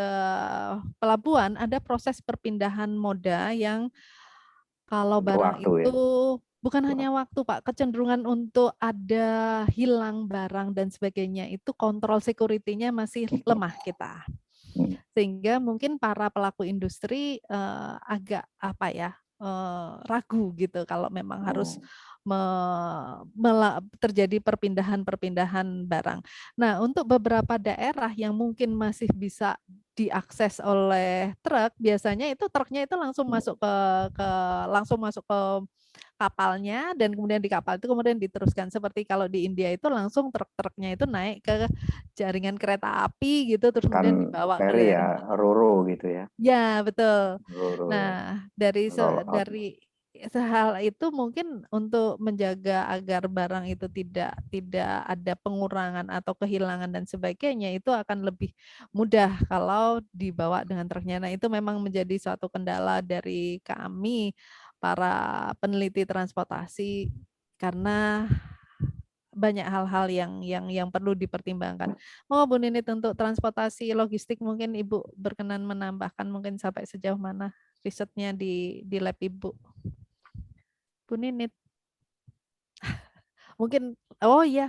pelabuhan, ada proses perpindahan moda yang kalau barang Waktu ya. itu bukan hanya waktu Pak, kecenderungan untuk ada hilang barang dan sebagainya itu kontrol security-nya masih lemah kita. Sehingga mungkin para pelaku industri agak apa ya, ragu gitu kalau memang harus terjadi perpindahan barang. Nah, untuk beberapa daerah yang mungkin masih bisa diakses oleh truk, biasanya itu truknya itu langsung masuk ke kapalnya, dan kemudian di kapal itu kemudian diteruskan. Seperti kalau di India itu langsung truk-truknya itu naik ke jaringan kereta api gitu, terus kemudian dibawa ke ferry daerah. ya, Roro gitu ya. Ya, betul. Roro. Nah, dari hal itu mungkin untuk menjaga agar barang itu tidak ada pengurangan atau kehilangan dan sebagainya, itu akan lebih mudah kalau dibawa dengan truknya. Nah, itu memang menjadi suatu kendala dari kami para peneliti transportasi karena banyak hal-hal yang perlu dipertimbangkan. Mau Bu Ninit untuk transportasi logistik mungkin Ibu berkenan menambahkan mungkin sampai sejauh mana risetnya di lab Ibu. Bu Ninit. Mungkin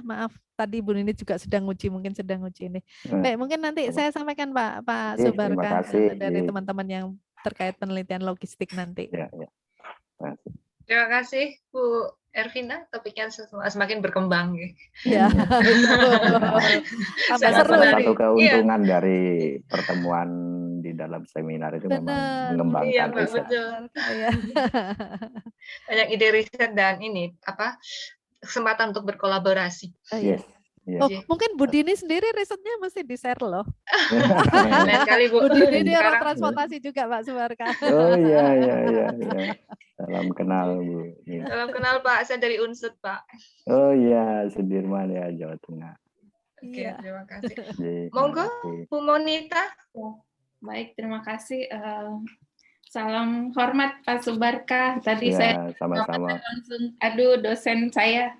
maaf tadi Bu Ninit juga sedang mungkin sedang uji ini. Baik, mungkin nanti saya sampaikan Pak Subarkah dari teman-teman yang terkait penelitian logistik nanti. Ya. Terima kasih Bu Ervina, topiknya semakin berkembang. Ya, tambah seru. Salah satu keuntungan dari pertemuan di dalam seminar itu memang mengembangkan riset. Betul. Banyak ide riset dan kesempatan untuk berkolaborasi. Yes. Mungkin Bu Dini sendiri risetnya mesti di-share loh. Lain kali Bu. Bu Dini ini orang transportasi juga Pak Subarkah. Oh iya. Salam kenal Bu. Ya. Salam kenal Pak, saya dari Unsud Pak. Oh iya, Sudirman ya, Jawa Tengah. Oke, terima kasih. Monggo Bu Monita. Baik, terima kasih. Salam hormat Pak Subarkah. Tadi saya sama-sama. langsung, dosen saya.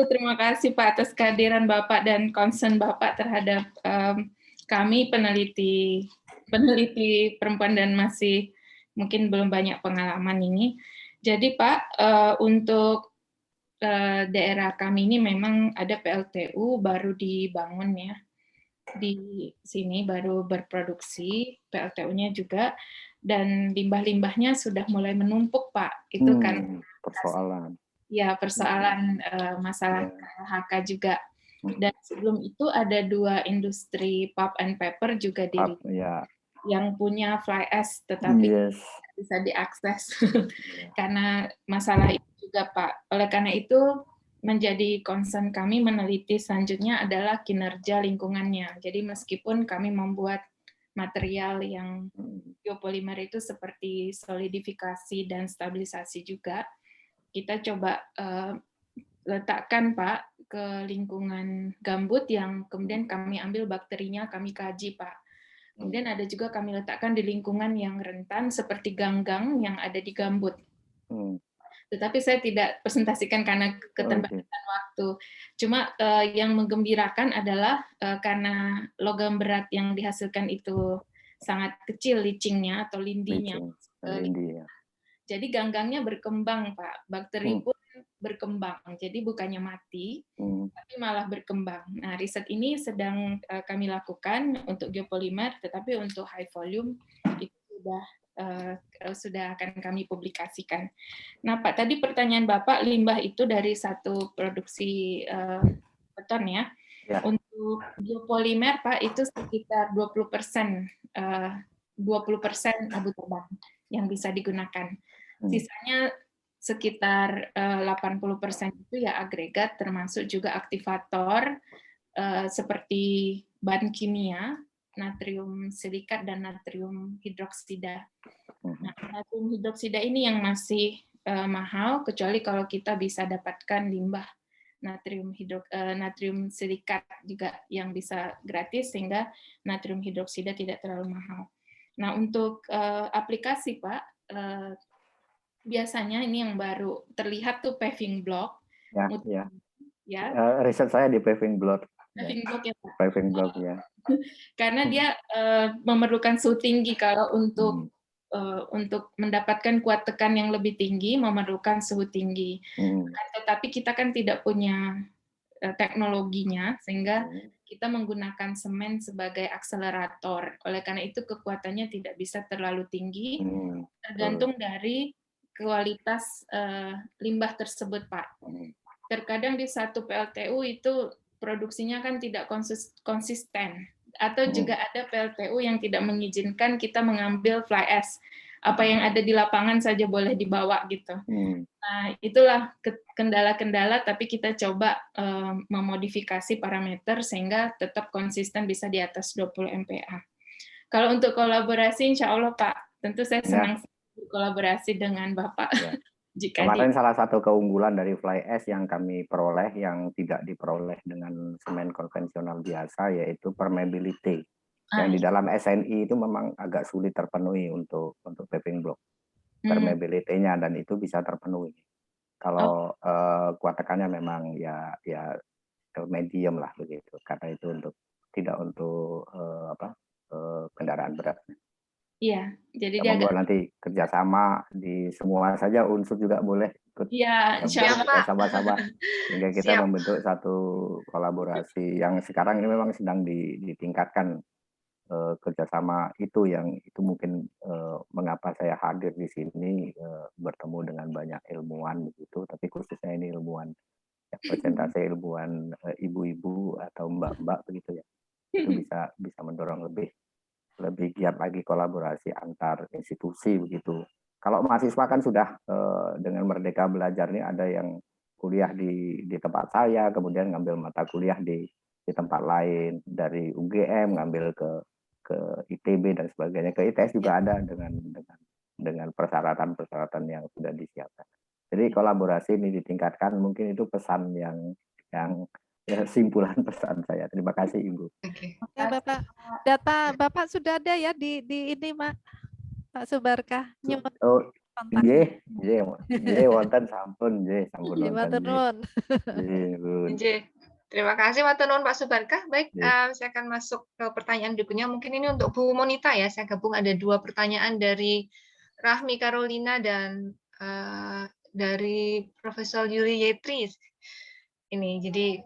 Terima kasih Pak atas kehadiran Bapak dan concern Bapak terhadap kami peneliti perempuan dan masih mungkin belum banyak pengalaman ini. Jadi Pak, untuk daerah kami ini memang ada PLTU baru dibangun ya. Di sini baru berproduksi PLTU-nya juga, dan limbah-limbahnya sudah mulai menumpuk Pak. Itu kan persoalan. Ya, persoalan masalah KLHK juga. Dan sebelum itu ada 2 industri pulp and paper juga yang punya fly ash, tetapi bisa diakses karena masalah itu juga Pak. Oleh karena itu menjadi concern kami meneliti selanjutnya adalah kinerja lingkungannya. Jadi meskipun kami membuat material yang biopolimer itu seperti solidifikasi dan stabilisasi juga, kita coba letakkan Pak ke lingkungan gambut yang kemudian kami ambil bakterinya, kami kaji Pak. Kemudian ada juga kami letakkan di lingkungan yang rentan seperti ganggang yang ada di gambut. Tetapi saya tidak presentasikan karena keterbatasan waktu. Cuma yang menggembirakan adalah karena logam berat yang dihasilkan itu sangat kecil licingnya atau lindinya. Jadi ganggangnya berkembang, Pak. Bakteri pun berkembang. Jadi bukannya mati, tapi malah berkembang. Nah, riset ini sedang kami lakukan untuk geopolimer, tetapi untuk high volume itu sudah akan kami publikasikan. Nah, Pak, tadi pertanyaan Bapak, limbah itu dari satu produksi beton ya. Untuk geopolimer, Pak, itu sekitar 20% abu terbang yang bisa digunakan. Sisanya sekitar 80% itu ya agregat, termasuk juga aktivator seperti bahan kimia, natrium silikat dan natrium hidroksida. Nah, natrium hidroksida ini yang masih mahal, kecuali kalau kita bisa dapatkan limbah natrium silikat juga yang bisa gratis, sehingga natrium hidroksida tidak terlalu mahal. Nah, untuk aplikasi, Pak, biasanya ini yang baru terlihat tuh paving block. Riset saya di paving block. Paving block ya, Pak. Paving block ya. Karena dia memerlukan suhu tinggi. Kalau untuk mendapatkan kuat tekan yang lebih tinggi memerlukan suhu tinggi. Tetapi kita kan tidak punya teknologinya, sehingga kita menggunakan semen sebagai akselerator. Oleh karena itu kekuatannya tidak bisa terlalu tinggi, tergantung dari kualitas limbah tersebut, Pak. Terkadang di satu PLTU itu produksinya kan tidak konsisten, atau juga ada PLTU yang tidak mengizinkan kita mengambil fly ash. Apa yang ada di lapangan saja boleh dibawa gitu. Nah, itulah kendala-kendala, tapi kita coba memodifikasi parameter sehingga tetap konsisten bisa di atas 20 MPa. Kalau untuk kolaborasi, insya Allah, Pak, tentu saya senang berkolaborasi dengan Bapak. Kemarin salah satu keunggulan dari fly ash yang kami peroleh yang tidak diperoleh dengan semen konvensional biasa, yaitu permeability. Yang di dalam SNI itu memang agak sulit terpenuhi untuk paving block. Permeability-nya, dan itu bisa terpenuhi. Kalau kuat tekannya memang ya medium lah begitu. Karena itu tidak untuk kendaraan berat. Iya, jadi dia agak nanti kerjasama di semua saja unsur juga boleh ikut. Iya, insya Allah. Sama-sama sehingga kita membentuk satu kolaborasi yang sekarang ini memang sedang ditingkatkan kerjasama itu, yang itu mungkin mengapa saya hadir di sini bertemu dengan banyak ilmuwan begitu, tapi khususnya ini ilmuwan presentasi ilmuwan ibu-ibu atau mbak-mbak begitu ya, itu bisa mendorong lebih giat lagi kolaborasi antar institusi begitu. Kalau mahasiswa kan sudah dengan Merdeka Belajar ini ada yang kuliah di tempat saya, kemudian ngambil mata kuliah di tempat lain, dari UGM ngambil ke ITB dan sebagainya, ke ITS juga ada dengan persyaratan yang sudah disiapkan. Jadi kolaborasi ini ditingkatkan, mungkin itu pesan yang simpulan pesan saya. Terima kasih Ibu. Oke, Bapak. Data Bapak sudah ada ya di ini, Pak Subarkah? Oh, nggih, wonten sampun wonten. Terima kasih matur nuwun Pak Subarkah. Baik, saya akan masuk ke pertanyaan berikutnya. Mungkin ini untuk Bu Monita ya. Saya gabung ada 2 pertanyaan dari Rahmi Carolina dan dari Profesor Yuli Yetri. Ini jadi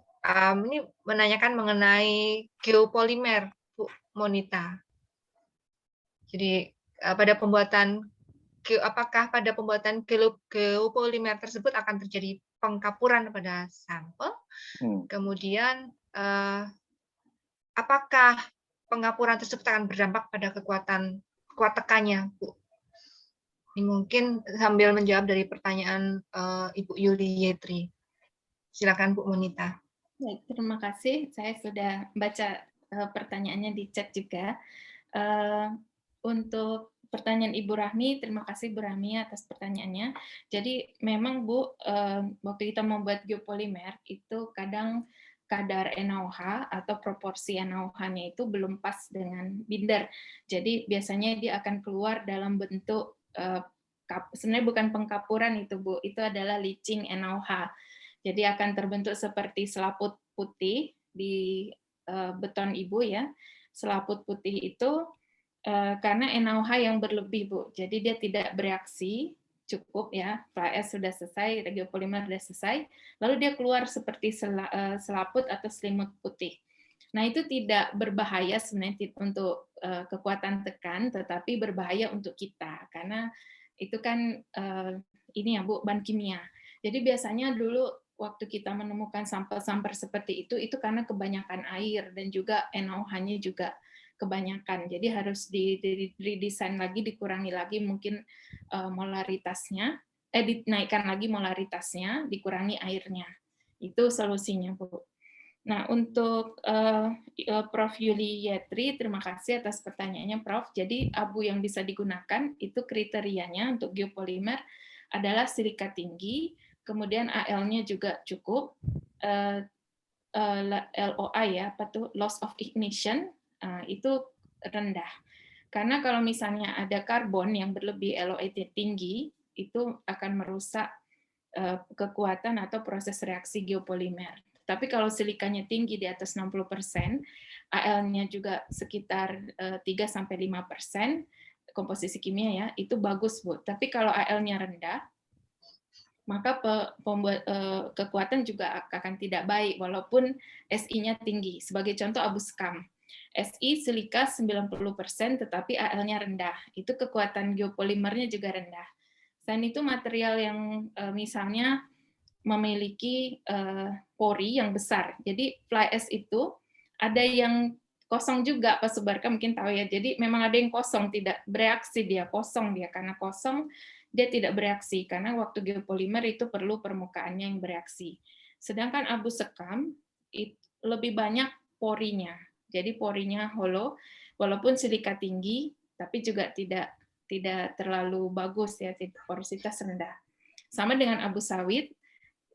ini menanyakan mengenai geopolimer, Bu Monita. Jadi apakah pada pembuatan geopolimer tersebut akan terjadi pengkapuran pada sampel? Kemudian apakah pengapuran tersebut akan berdampak pada kuat tekannya, Bu? Ini mungkin sambil menjawab dari pertanyaan Ibu Yuli Yetri. Silakan Bu Monita. Baik, terima kasih. Saya sudah baca pertanyaannya di chat juga. Untuk pertanyaan Ibu Rahmi, terima kasih Bu Rahmi atas pertanyaannya. Jadi memang Bu, waktu kita membuat geopolimer itu kadang kadar NaOH atau proporsi NaOH-nya itu belum pas dengan binder. Jadi biasanya dia akan keluar dalam bentuk sebenarnya bukan pengkapuran itu Bu, itu adalah leaching NaOH. Jadi akan terbentuk seperti selaput putih di beton Ibu ya. Selaput putih itu karena NaOH yang berlebih Bu. Jadi dia tidak bereaksi cukup ya. Fly ash sudah selesai, geopolimer sudah selesai, lalu dia keluar seperti selaput atau selimut putih. Nah, itu tidak berbahaya sebenarnya untuk kekuatan tekan, tetapi berbahaya untuk kita karena itu kan ini ya Bu, bahan kimia. Jadi biasanya dulu waktu kita menemukan sampel-sampel seperti itu karena kebanyakan air dan juga NaOH-nya juga kebanyakan. Jadi harus didesain lagi, dikurangi lagi mungkin molaritasnya, dinaikkan lagi molaritasnya, dikurangi airnya. Itu solusinya, Bu. Nah, untuk Prof. Yuli Yetri, terima kasih atas pertanyaannya, Prof. Jadi abu yang bisa digunakan itu kriterianya untuk geopolimer adalah silika tinggi, kemudian AL-nya juga cukup, LOI ya, apa tuh, loss of ignition itu rendah. Karena kalau misalnya ada karbon yang berlebih, LOI tinggi, itu akan merusak kekuatan atau proses reaksi geopolimer. Tapi kalau silikanya tinggi di atas 60%, AL-nya juga sekitar 3-5%, komposisi kimia ya, itu bagus Bu. Tapi kalau AL-nya rendah, maka kekuatan juga akan tidak baik, walaupun SI-nya tinggi. Sebagai contoh abu skam. SI silika 90%, tetapi AL-nya rendah. Itu kekuatan geopolimernya juga rendah. Selain itu material yang misalnya memiliki pori yang besar. Jadi fly ash itu ada yang kosong juga, Pak Subarka mungkin tahu ya. Jadi memang ada yang kosong, tidak bereaksi dia, kosong dia. Karena kosong, dia tidak bereaksi. Karena waktu geopolimer itu perlu permukaannya yang bereaksi. Sedangkan abu sekam lebih banyak porinya. Jadi porinya hollow, walaupun silika tinggi, tapi juga tidak terlalu bagus ya, porositas rendah. Sama dengan abu sawit,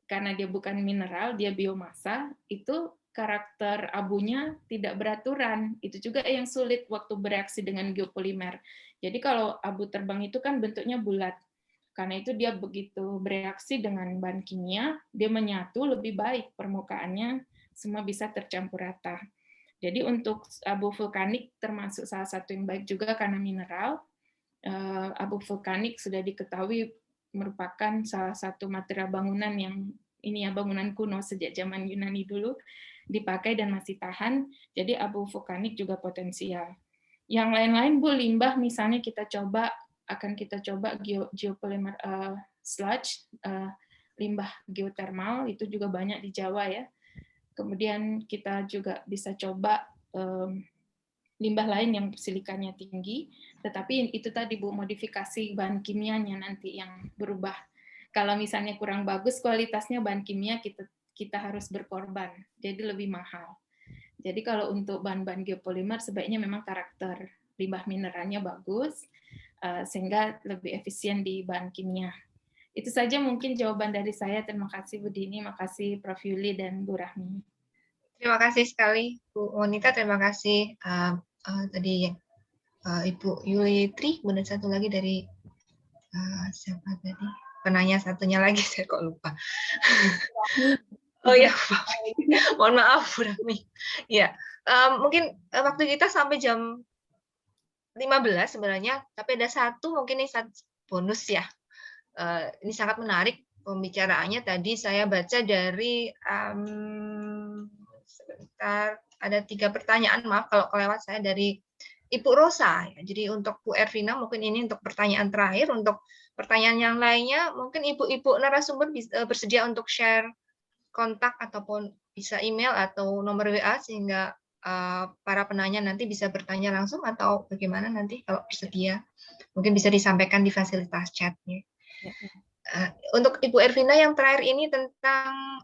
karena dia bukan mineral, dia biomasa, itu karakter abunya tidak beraturan. Itu juga yang sulit waktu bereaksi dengan geopolimer. Jadi kalau abu terbang itu kan bentuknya bulat. Karena itu dia begitu bereaksi dengan bahan kimia, dia menyatu lebih baik permukaannya, semua bisa tercampur rata. Jadi untuk abu vulkanik termasuk salah satu yang baik juga karena mineral. Abu vulkanik sudah diketahui merupakan salah satu material bangunan yang ini ya, bangunan kuno sejak zaman Yunani dulu dipakai dan masih tahan. Jadi abu vulkanik juga potensial. Yang lain-lain Bu, limbah misalnya akan kita coba geopolymer sludge, limbah geotermal itu juga banyak di Jawa ya. Kemudian kita juga bisa coba limbah lain yang silikanya tinggi, tetapi itu tadi Bu, modifikasi bahan kimianya nanti yang berubah. Kalau misalnya kurang bagus kualitasnya bahan kimia, kita harus berkorban, jadi lebih mahal. Jadi kalau untuk bahan-bahan geopolimer sebaiknya memang karakter limbah mineralnya bagus, sehingga lebih efisien di bahan kimia. Itu saja mungkin jawaban dari saya. Terima kasih Bu Dini, makasih Prof. Yuli dan Bu Rahmi. Terima kasih sekali Bu Monita, terima kasih tadi Ibu Yuli Tri, kemudian satu lagi dari siapa tadi? Penanya satunya lagi, saya kok lupa. Oh ya, mohon maaf Bu Rahmi. Ya, mungkin waktu kita sampai jam 15 sebenarnya, tapi ada satu mungkin ini bonus ya. Ini sangat menarik pembicaraannya. Tadi saya baca dari sebentar, ada 3 pertanyaan, maaf kalau kelewat saya, dari Ibu Rosa. Jadi untuk Bu Ervina mungkin ini untuk pertanyaan terakhir. Untuk pertanyaan yang lainnya mungkin ibu-ibu narasumber bersedia untuk share kontak ataupun bisa email atau nomor WA sehingga para penanya nanti bisa bertanya langsung, atau bagaimana nanti kalau bersedia. Mungkin bisa disampaikan di fasilitas chat-nya. Untuk Ibu Ervina yang terakhir ini tentang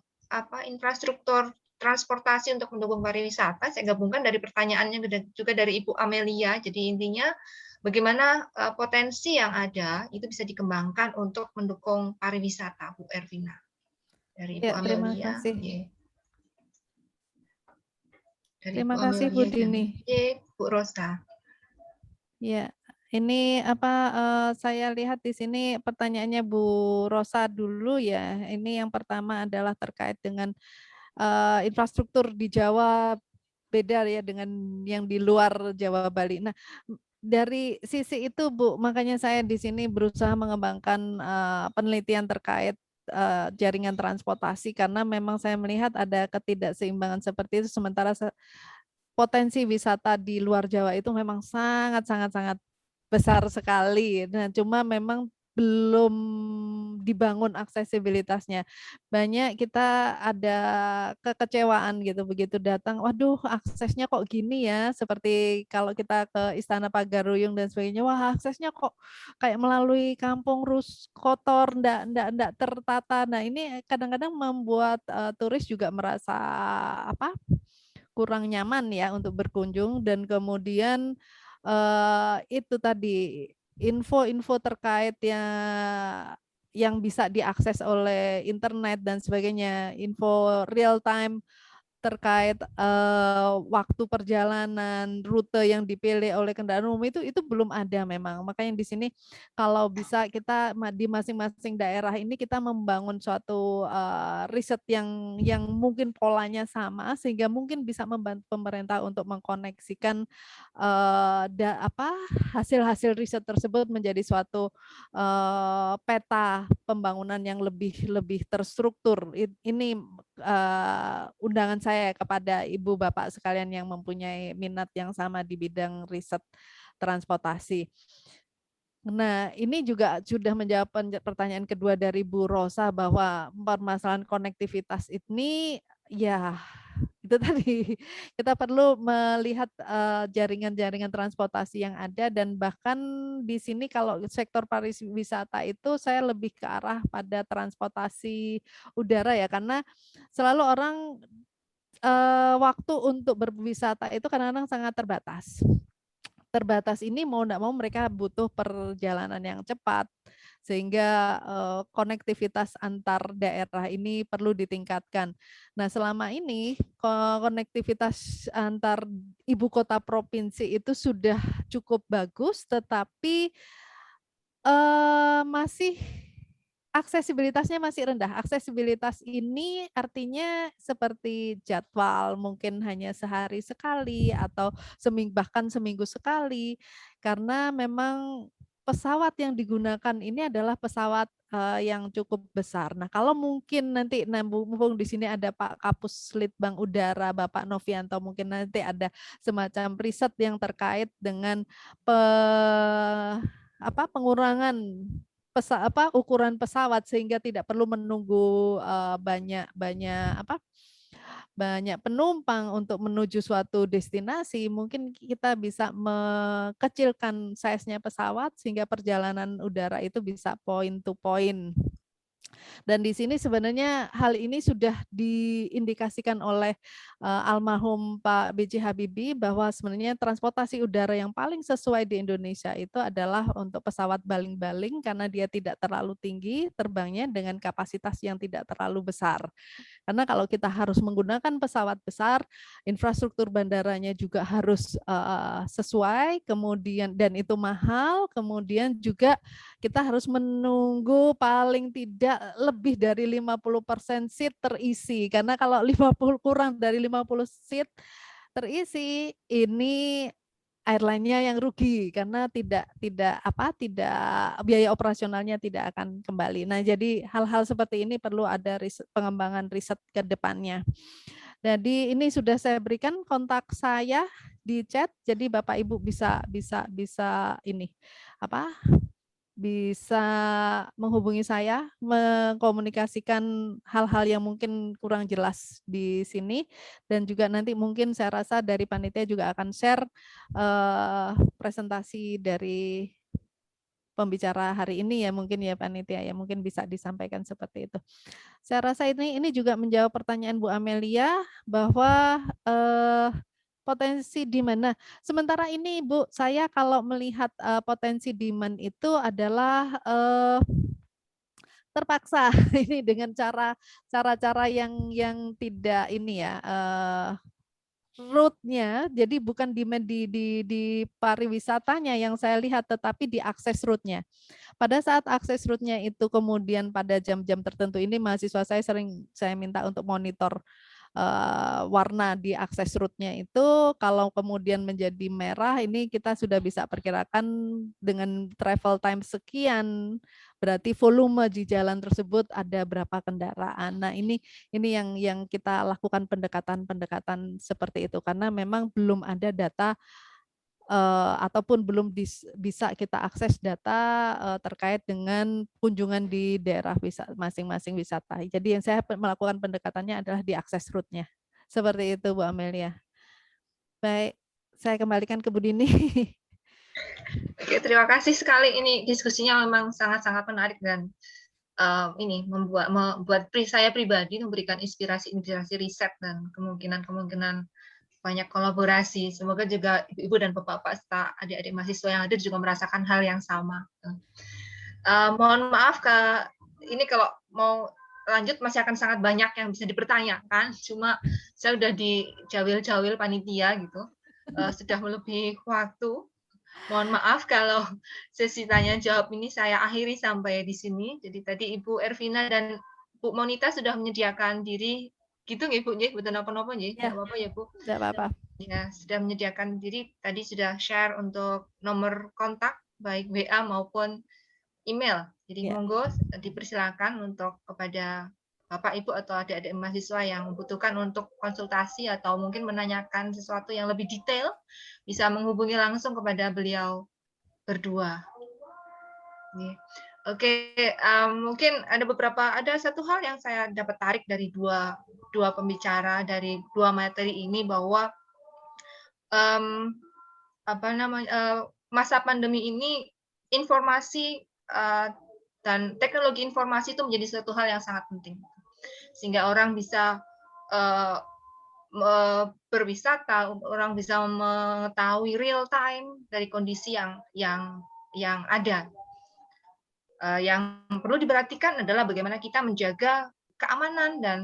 infrastruktur transportasi untuk mendukung pariwisata, saya gabungkan dari pertanyaannya juga dari Ibu Amelia. Jadi intinya bagaimana potensi yang ada itu bisa dikembangkan untuk mendukung pariwisata, Bu Ervina. Dari Ibu Amelia. Terima kasih. Dari Terima Ibu kasih Amelia Bu Dini. Bu Rosa. Ya, Ini saya lihat di sini pertanyaannya Bu Rosa dulu ya. Ini yang pertama adalah terkait dengan infrastruktur di Jawa beda ya dengan yang di luar Jawa Bali. Nah, dari sisi itu Bu, makanya saya di sini berusaha mengembangkan penelitian terkait jaringan transportasi karena memang saya melihat ada ketidakseimbangan seperti itu sementara potensi wisata di luar Jawa itu memang sangat besar sekali. Nah, cuma memang belum dibangun aksesibilitasnya. Banyak kita ada kekecewaan gitu begitu datang, waduh aksesnya kok gini ya, seperti kalau kita ke Istana Pagaruyung dan sebagainya, wah aksesnya kok kayak melalui kampung kotor, ndak tertata. Nah, ini kadang-kadang membuat turis juga merasa kurang nyaman ya untuk berkunjung dan kemudian itu tadi info-info terkait yang bisa diakses oleh internet dan sebagainya, info real time terkait waktu perjalanan, rute yang dipilih oleh kendaraan umum itu belum ada memang. Makanya di sini kalau bisa kita di masing-masing daerah ini kita membangun suatu riset yang mungkin polanya sama sehingga mungkin bisa membantu pemerintah untuk mengkoneksikan hasil-hasil riset tersebut menjadi suatu peta pembangunan yang lebih terstruktur. Ini undangan saya kepada ibu bapak sekalian yang mempunyai minat yang sama di bidang riset transportasi. Nah, ini juga sudah menjawab pertanyaan kedua dari Bu Rosa bahwa permasalahan konektivitas ini ya itu tadi kita perlu melihat jaringan-jaringan transportasi yang ada dan bahkan di sini kalau sektor pariwisata itu saya lebih ke arah pada transportasi udara ya karena selalu orang waktu untuk berwisata itu kadang-kadang sangat terbatas ini mau tidak mau mereka butuh perjalanan yang cepat sehingga konektivitas antar daerah ini perlu ditingkatkan. Nah, selama ini konektivitas antar ibu kota provinsi itu sudah cukup bagus tetapi masih aksesibilitasnya masih rendah. Aksesibilitas ini artinya seperti jadwal mungkin hanya sehari sekali atau bahkan seminggu sekali karena memang pesawat yang digunakan ini adalah pesawat yang cukup besar. Nah, kalau mungkin nanti mumpung di sini ada Pak Kapus Litbang Udara Bapak Novianto, mungkin nanti ada semacam riset yang terkait dengan pengurangan ukuran pesawat sehingga tidak perlu menunggu banyak penumpang untuk menuju suatu destinasi. Mungkin kita bisa mengecilkan size-nya pesawat sehingga perjalanan udara itu bisa point to point. Dan di sini sebenarnya hal ini sudah diindikasikan oleh almarhum Pak B.J. Habibie bahwa sebenarnya transportasi udara yang paling sesuai di Indonesia itu adalah untuk pesawat baling-baling karena dia tidak terlalu tinggi terbangnya dengan kapasitas yang tidak terlalu besar. Karena kalau kita harus menggunakan pesawat besar, infrastruktur bandaranya juga harus sesuai, kemudian dan itu mahal, kemudian juga kita harus menunggu paling tidak lebih dari 50% seat terisi. Karena kalau kurang dari 50 seat terisi, ini airline-nya yang rugi karena tidak biaya operasionalnya tidak akan kembali. Nah, jadi hal-hal seperti ini perlu ada pengembangan riset ke depannya. Jadi ini sudah saya berikan kontak saya di chat. Jadi Bapak Ibu bisa bisa menghubungi saya, mengkomunikasikan hal-hal yang mungkin kurang jelas di sini, dan juga nanti mungkin saya rasa dari panitia juga akan share presentasi dari pembicara hari ini ya mungkin ya panitia ya mungkin bisa disampaikan seperti itu. Saya rasa ini juga menjawab pertanyaan Bu Amelia bahwa potensi demand. Nah, sementara ini Bu, saya kalau melihat potensi demand itu adalah terpaksa ini dengan cara-cara yang tidak ini ya route-nya, jadi bukan di pariwisatanya yang saya lihat, tetapi di akses route-nya. Pada saat akses route-nya itu kemudian pada jam-jam tertentu ini mahasiswa saya minta untuk monitor warna di akses route-nya itu, kalau kemudian menjadi merah ini kita sudah bisa perkirakan dengan travel time sekian, berarti volume di jalan tersebut ada berapa kendaraan. Nah, ini yang kita lakukan pendekatan seperti itu karena memang belum ada data ataupun belum bisa kita akses data terkait dengan kunjungan di daerah masing-masing wisata. Jadi yang saya melakukan pendekatannya adalah di akses route-nya. Seperti itu Bu Amelia. Baik, saya kembalikan ke Bu Dini. Oke, terima kasih sekali. Ini diskusinya memang sangat-sangat menarik dan ini membuat saya pribadi memberikan inspirasi riset dan kemungkinan banyak kolaborasi. Semoga juga ibu-ibu dan bapak-bapak serta adik-adik mahasiswa yang hadir juga merasakan hal yang sama. Mohon maaf ini kalau mau lanjut masih akan sangat banyak yang bisa dipertanyakan. Cuma saya udah dijawil-jawil panitia gitu, sudah melebihi waktu. Mohon maaf kalau sesi tanya jawab ini saya akhiri sampai di sini. Jadi tadi Ibu Ervina dan Bu Monita sudah menyediakan diri gitu nggih Bu nggih, mboten napa-napa nggih, enggak apa-apa ya Bu. Tidak apa-apa. Ya, sudah menyediakan diri, tadi sudah share untuk nomor kontak baik WA maupun email. Jadi monggo dipersilakan untuk kepada Bapak Ibu atau adik-adik mahasiswa yang membutuhkan untuk konsultasi atau mungkin menanyakan sesuatu yang lebih detail, bisa menghubungi langsung kepada beliau berdua. Oke, mungkin ada satu hal yang saya dapat tarik dari dua pembicara dari dua materi ini bahwa masa pandemi ini informasi dan teknologi informasi itu menjadi suatu hal yang sangat penting, sehingga orang bisa berwisata, orang bisa mengetahui real time dari kondisi yang ada. Yang perlu diperhatikan adalah bagaimana kita menjaga keamanan dan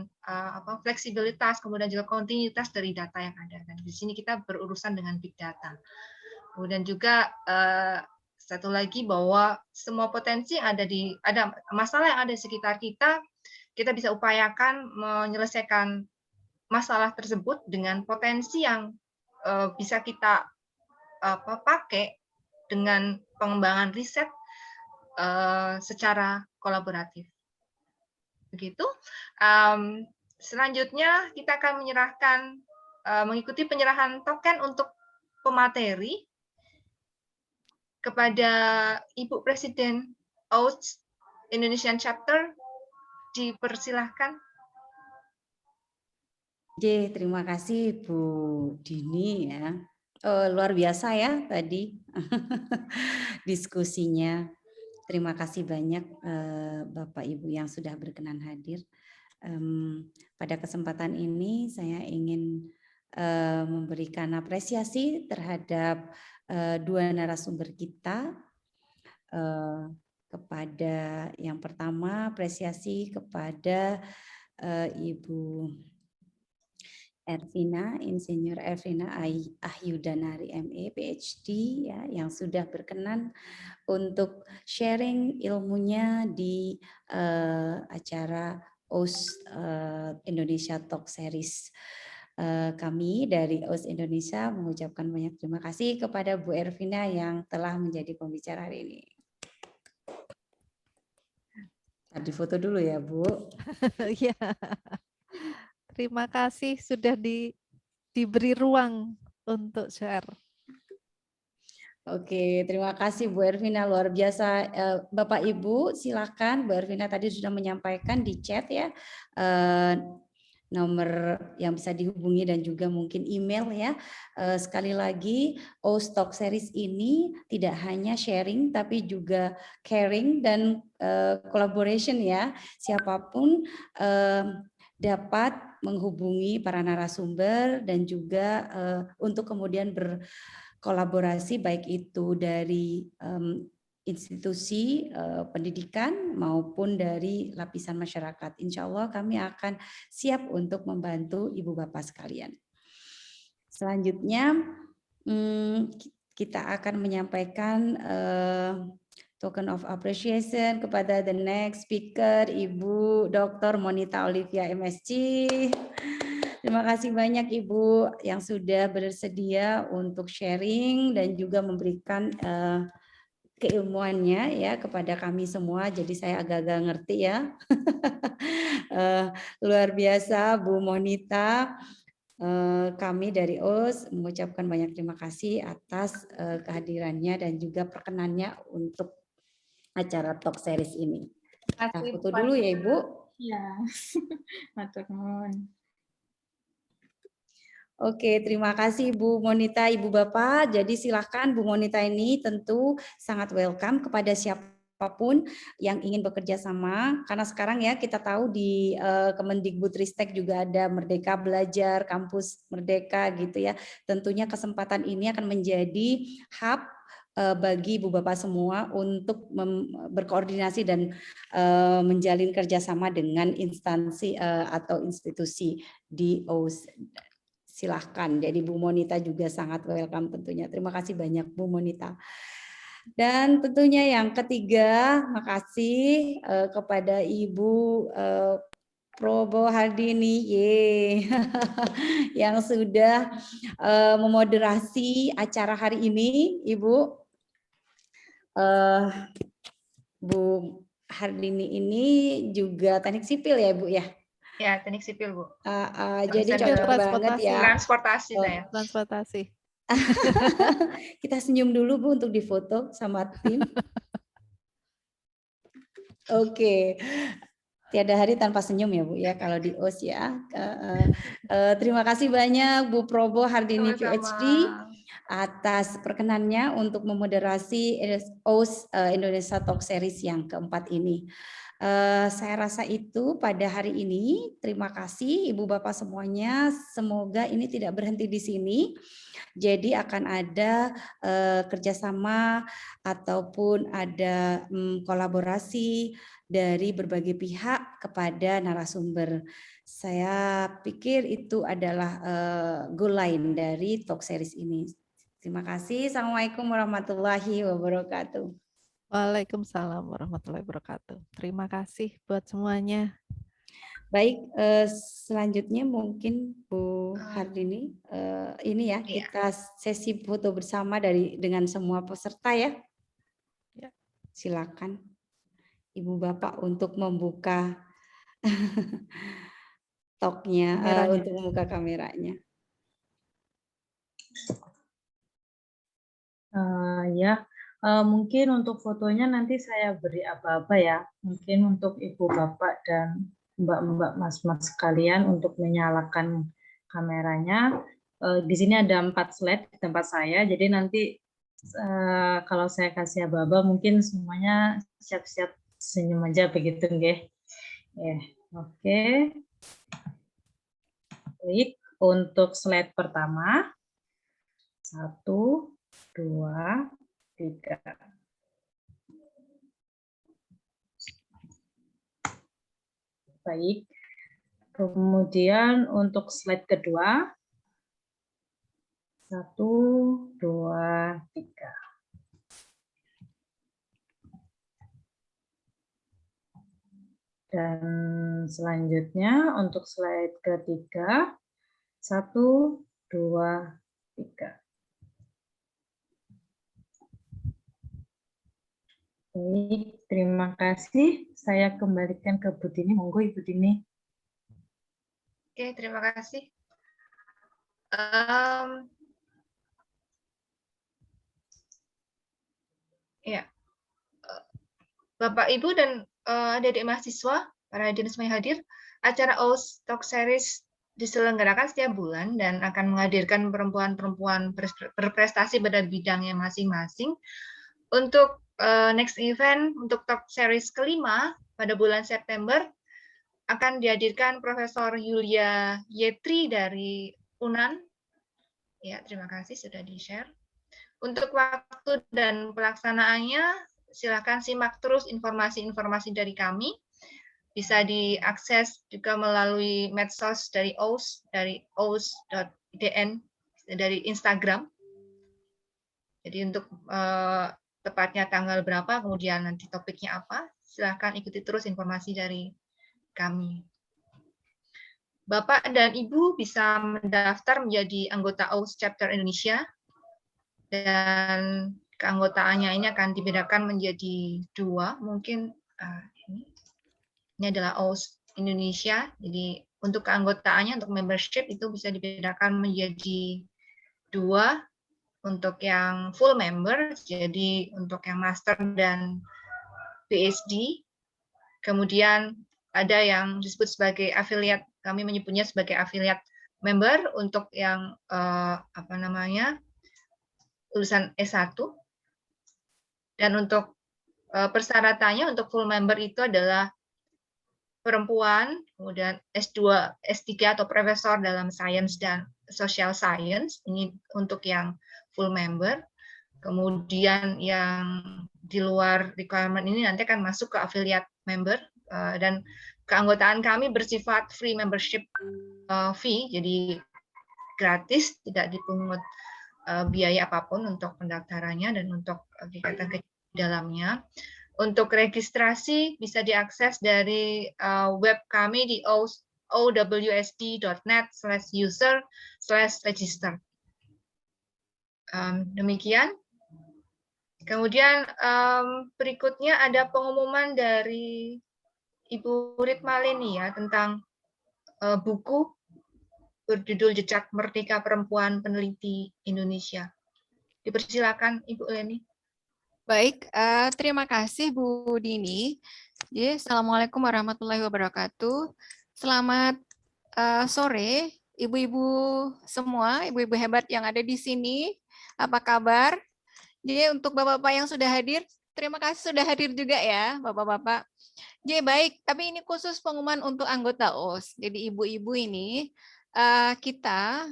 fleksibilitas, kemudian juga kontinuitas dari data yang ada. Dan di sini kita berurusan dengan big data. Kemudian juga satu lagi bahwa semua potensi yang ada masalah yang ada di sekitar kita, kita bisa upayakan menyelesaikan masalah tersebut dengan potensi yang bisa kita pakai dengan pengembangan riset secara kolaboratif. Begitu. Selanjutnya kita akan mengikuti penyerahan token untuk pemateri kepada Ibu Presiden OAST Indonesian Chapter. Dipersilahkan. Terima kasih Bu Dini ya. Luar biasa ya tadi diskusinya. Terima kasih banyak Bapak Ibu yang sudah berkenan hadir. Pada kesempatan ini saya ingin memberikan apresiasi terhadap dua narasumber kita. Kepada yang pertama, apresiasi kepada Ibu Ervina, Insinyur Ervina Ahyudanari ME PhD ya, yang sudah berkenan untuk sharing ilmunya di acara OAST Indonesia Talk Series. Kami dari OAST Indonesia mengucapkan banyak terima kasih kepada Bu Ervina yang telah menjadi pembicara hari ini. Di foto dulu ya Bu. Ya. Terima kasih sudah diberi ruang untuk share. Oke, terima kasih Bu Ervina, luar biasa. Bapak Ibu silakan, Bu Ervina tadi sudah menyampaikan di chat ya nomor yang bisa dihubungi dan juga mungkin email ya. Sekali lagi, OAST Talk Series ini tidak hanya sharing tapi juga caring dan collaboration ya. Siapapun dapat menghubungi para narasumber dan juga untuk kemudian berkolaborasi baik itu dari institusi pendidikan maupun dari lapisan masyarakat. Insya Allah kami akan siap untuk membantu Ibu Bapak sekalian. Selanjutnya kita akan menyampaikan token of appreciation kepada the next speaker, Ibu Dr. Monita Olivia MSc. Terima kasih banyak Ibu yang sudah bersedia untuk sharing dan juga memberikan keilmuannya ya kepada kami semua. Jadi saya agak-agak ngerti ya. Luar biasa Bu Monita. Kami dari OS mengucapkan banyak terima kasih atas kehadirannya dan juga perkenannya untuk acara talk series ini. Kita foto dulu ya Ibu. Iya, matur nuwun. Oke, terima kasih Bu Monita, Ibu Bapak. Jadi silahkan Bu Monita ini tentu sangat welcome kepada siapapun yang ingin bekerja sama. Karena sekarang ya kita tahu di Kemendikbudristek juga ada Merdeka Belajar, Kampus Merdeka gitu ya. Tentunya kesempatan ini akan menjadi hub bagi Ibu Bapak semua untuk berkoordinasi dan menjalin kerjasama dengan instansi atau institusi di OS. Silahkan. Jadi Bu Monita juga sangat welcome tentunya. Terima kasih banyak Bu Monita. Dan tentunya yang ketiga, makasih kepada Ibu Probo Hardini yang sudah memoderasi acara hari ini, Ibu. Bu Hardini ini juga teknik sipil ya Bu ya? Ya, teknik sipil Bu. Jadi cocok banget ya. Transportasi saya. Transportasi. Kita senyum dulu Bu untuk difoto sama tim. Oke. Tiada hari tanpa senyum ya Bu ya kalau di OS ya. Terima kasih banyak Bu Probo Hardini PhD atas perkenannya untuk memoderasi OS Indonesia Talk Series yang keempat ini. Saya rasa itu pada hari ini. Terima kasih Ibu Bapak semuanya. Semoga ini tidak berhenti di sini. Jadi akan ada kerjasama ataupun ada kolaborasi dari berbagai pihak kepada narasumber. Saya pikir itu adalah goal line dari talk series ini. Terima kasih. Assalamualaikum warahmatullahi wabarakatuh. Waalaikumsalam warahmatullahi wabarakatuh. Terima kasih buat semuanya. Baik, selanjutnya mungkin Bu Hardini, ini ya kita sesi foto bersama dengan semua peserta ya. Silakan Ibu Bapak untuk membuka talknya, untuk membuka kameranya. Mungkin untuk fotonya nanti saya beri apa-apa ya. Mungkin untuk Ibu Bapak dan Mbak-mbak Mas-mas sekalian untuk menyalakan kameranya. Di sini ada 4 slide di tempat saya. Jadi nanti kalau saya kasih aba-aba mungkin semuanya siap-siap senyum aja begitu nggih. Oke. Baik, untuk slide pertama. 1, 2, 3. Baik. Kemudian untuk slide kedua. 1, 2, 3. Dan selanjutnya untuk slide ketiga. 1, 2, 3. Baik, terima kasih. Saya kembalikan ke Bu Dini. Monggo Ibu Dini. Oke, terima kasih. Ya, Bapak, Ibu, dan adik-adik mahasiswa, para hadirin semua yang hadir, acara OS Talk Series diselenggarakan setiap bulan dan akan menghadirkan perempuan-perempuan berprestasi pada bidangnya masing-masing. Untuk next event, untuk Talk Series kelima pada bulan September, akan dihadirkan Profesor Yulia Yetri dari UNAN. Ya, terima kasih sudah di-share. Untuk waktu dan pelaksanaannya, silakan simak terus informasi-informasi dari kami. Bisa diakses juga melalui medsos dari OS, dari os.idn dari Instagram. Jadi untuk tepatnya tanggal berapa, kemudian nanti topiknya apa, silahkan ikuti terus informasi dari kami. Bapak dan Ibu bisa mendaftar menjadi anggota OWS Chapter Indonesia, dan keanggotaannya ini akan dibedakan menjadi 2. Mungkin ini adalah OWS Indonesia, jadi untuk keanggotaannya, untuk membership itu bisa dibedakan menjadi 2. Untuk yang full member, jadi untuk yang master dan PhD, kemudian ada yang disebut sebagai affiliate, kami menyebutnya sebagai affiliate member untuk yang lulusan S1. Dan untuk persyaratannya untuk full member itu adalah perempuan, kemudian S2, S3 atau profesor dalam sains dan social science, ini untuk yang full member. Kemudian yang di luar requirement ini nanti akan masuk ke affiliate member, dan keanggotaan kami bersifat free membership fee, jadi gratis, tidak dipungut biaya apapun untuk pendaftarannya dan untuk kegiatan di dalamnya. Untuk registrasi bisa diakses dari web kami di owsd.net/user/register. Demikian. Kemudian berikutnya ada pengumuman dari Ibu Ritmalini ya tentang buku berjudul Jejak Merdeka Perempuan Peneliti Indonesia. Dipersilakan Ibu Leni. Baik, terima kasih Bu Dini. Jadi, Assalamualaikum warahmatullahi wabarakatuh. Selamat sore, ibu-ibu semua, ibu-ibu hebat yang ada di sini. Apa kabar? Jadi untuk bapak-bapak yang sudah hadir, terima kasih sudah hadir juga ya, bapak-bapak. Jadi baik, tapi ini khusus pengumuman untuk anggota OS. Jadi ibu-ibu ini kita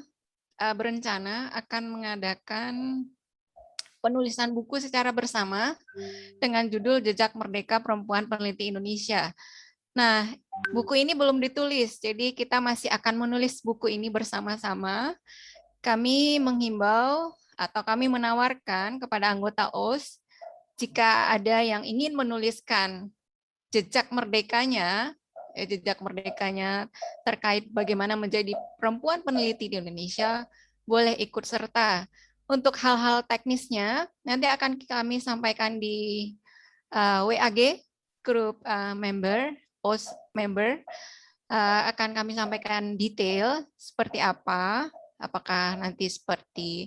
berencana akan mengadakan penulisan buku secara bersama dengan judul Jejak Merdeka Perempuan Peneliti Indonesia. Nah, buku ini belum ditulis, jadi kita masih akan menulis buku ini bersama-sama. Kami menghimbau atau kami menawarkan kepada anggota OS, jika ada yang ingin menuliskan jejak merdekanya terkait bagaimana menjadi perempuan peneliti di Indonesia, boleh ikut serta. Untuk hal-hal teknisnya, nanti akan kami sampaikan di WAG, grup member, OS member, akan kami sampaikan detail seperti apa, apakah nanti seperti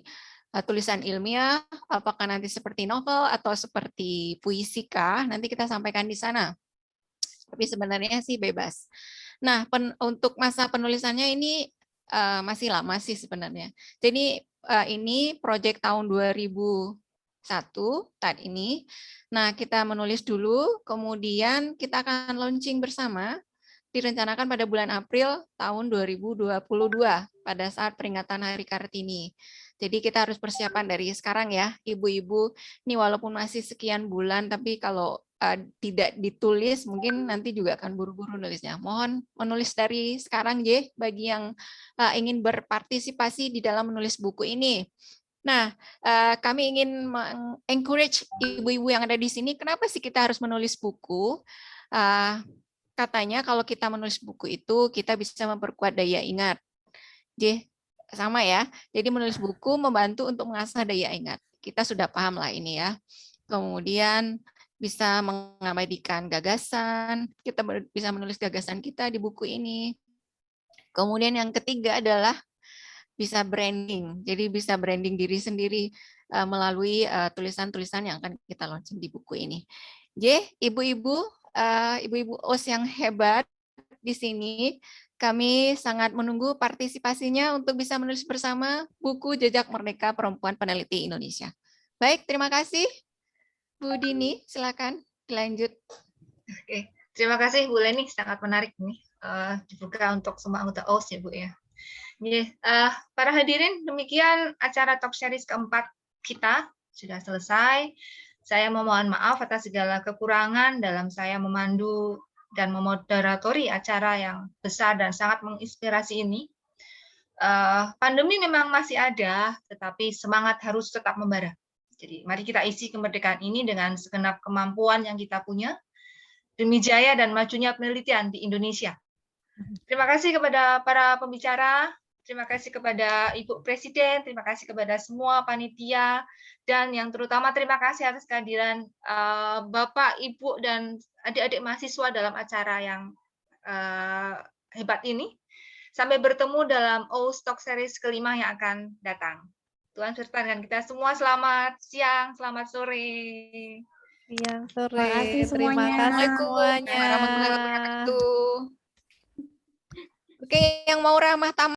tulisan ilmiah, apakah nanti seperti novel atau seperti puisi kah, nanti kita sampaikan di sana. Tapi sebenarnya sih bebas. Nah, untuk masa penulisannya ini masih lama sih sebenarnya. Jadi ini proyek tahun 2001 saat ini. Nah, kita menulis dulu, kemudian kita akan launching bersama, direncanakan pada bulan April tahun 2022 pada saat peringatan Hari Kartini. Jadi kita harus persiapan dari sekarang ya, ibu-ibu. Ini walaupun masih sekian bulan, tapi kalau tidak ditulis, mungkin nanti juga akan buru-buru nulisnya. Mohon menulis dari sekarang, J, bagi yang ingin berpartisipasi di dalam menulis buku ini. Nah, kami ingin encourage ibu-ibu yang ada di sini, kenapa sih kita harus menulis buku? Katanya kalau kita menulis buku itu, kita bisa memperkuat daya ingat. J, sama ya. Jadi menulis buku membantu untuk mengasah daya ingat. Kita sudah paham lah ini ya. Kemudian bisa mengabadikan gagasan. Kita bisa menulis gagasan kita di buku ini. Kemudian yang ketiga adalah bisa branding. Jadi bisa branding diri sendiri melalui tulisan-tulisan yang akan kita launching di buku ini. J, ibu-ibu OS yang hebat di sini, kami sangat menunggu partisipasinya untuk bisa menulis bersama buku Jejak Merdeka Perempuan Peneliti Indonesia. Baik, terima kasih. Bu Dini, silakan dilanjut. Oke, terima kasih Bu Leni, sangat menarik nih. Dibuka untuk semua anggota OS ya Bu ya. Para hadirin, demikian acara Talk Series keempat kita sudah selesai. Saya memohon maaf atas segala kekurangan dalam saya memandu dan memoderatori acara yang besar dan sangat menginspirasi ini. Pandemi memang masih ada, tetapi semangat harus tetap membara. Jadi mari kita isi kemerdekaan ini dengan segenap kemampuan yang kita punya demi jaya dan majunya penelitian di Indonesia. Terima kasih kepada para pembicara, terima kasih kepada Ibu Presiden, terima kasih kepada semua panitia, dan yang terutama terima kasih atas kehadiran Bapak, Ibu, dan adik-adik mahasiswa dalam acara yang hebat ini. Sampai bertemu dalam O-Stock Series kelima yang akan datang. Tuhan serta dengan kita semua. Selamat siang, selamat sore. Siang, sore. Terima kasih Terima semuanya. kasih semuanya. Warahmatullahi wabarakatuh. Oke, yang mau ramah tamah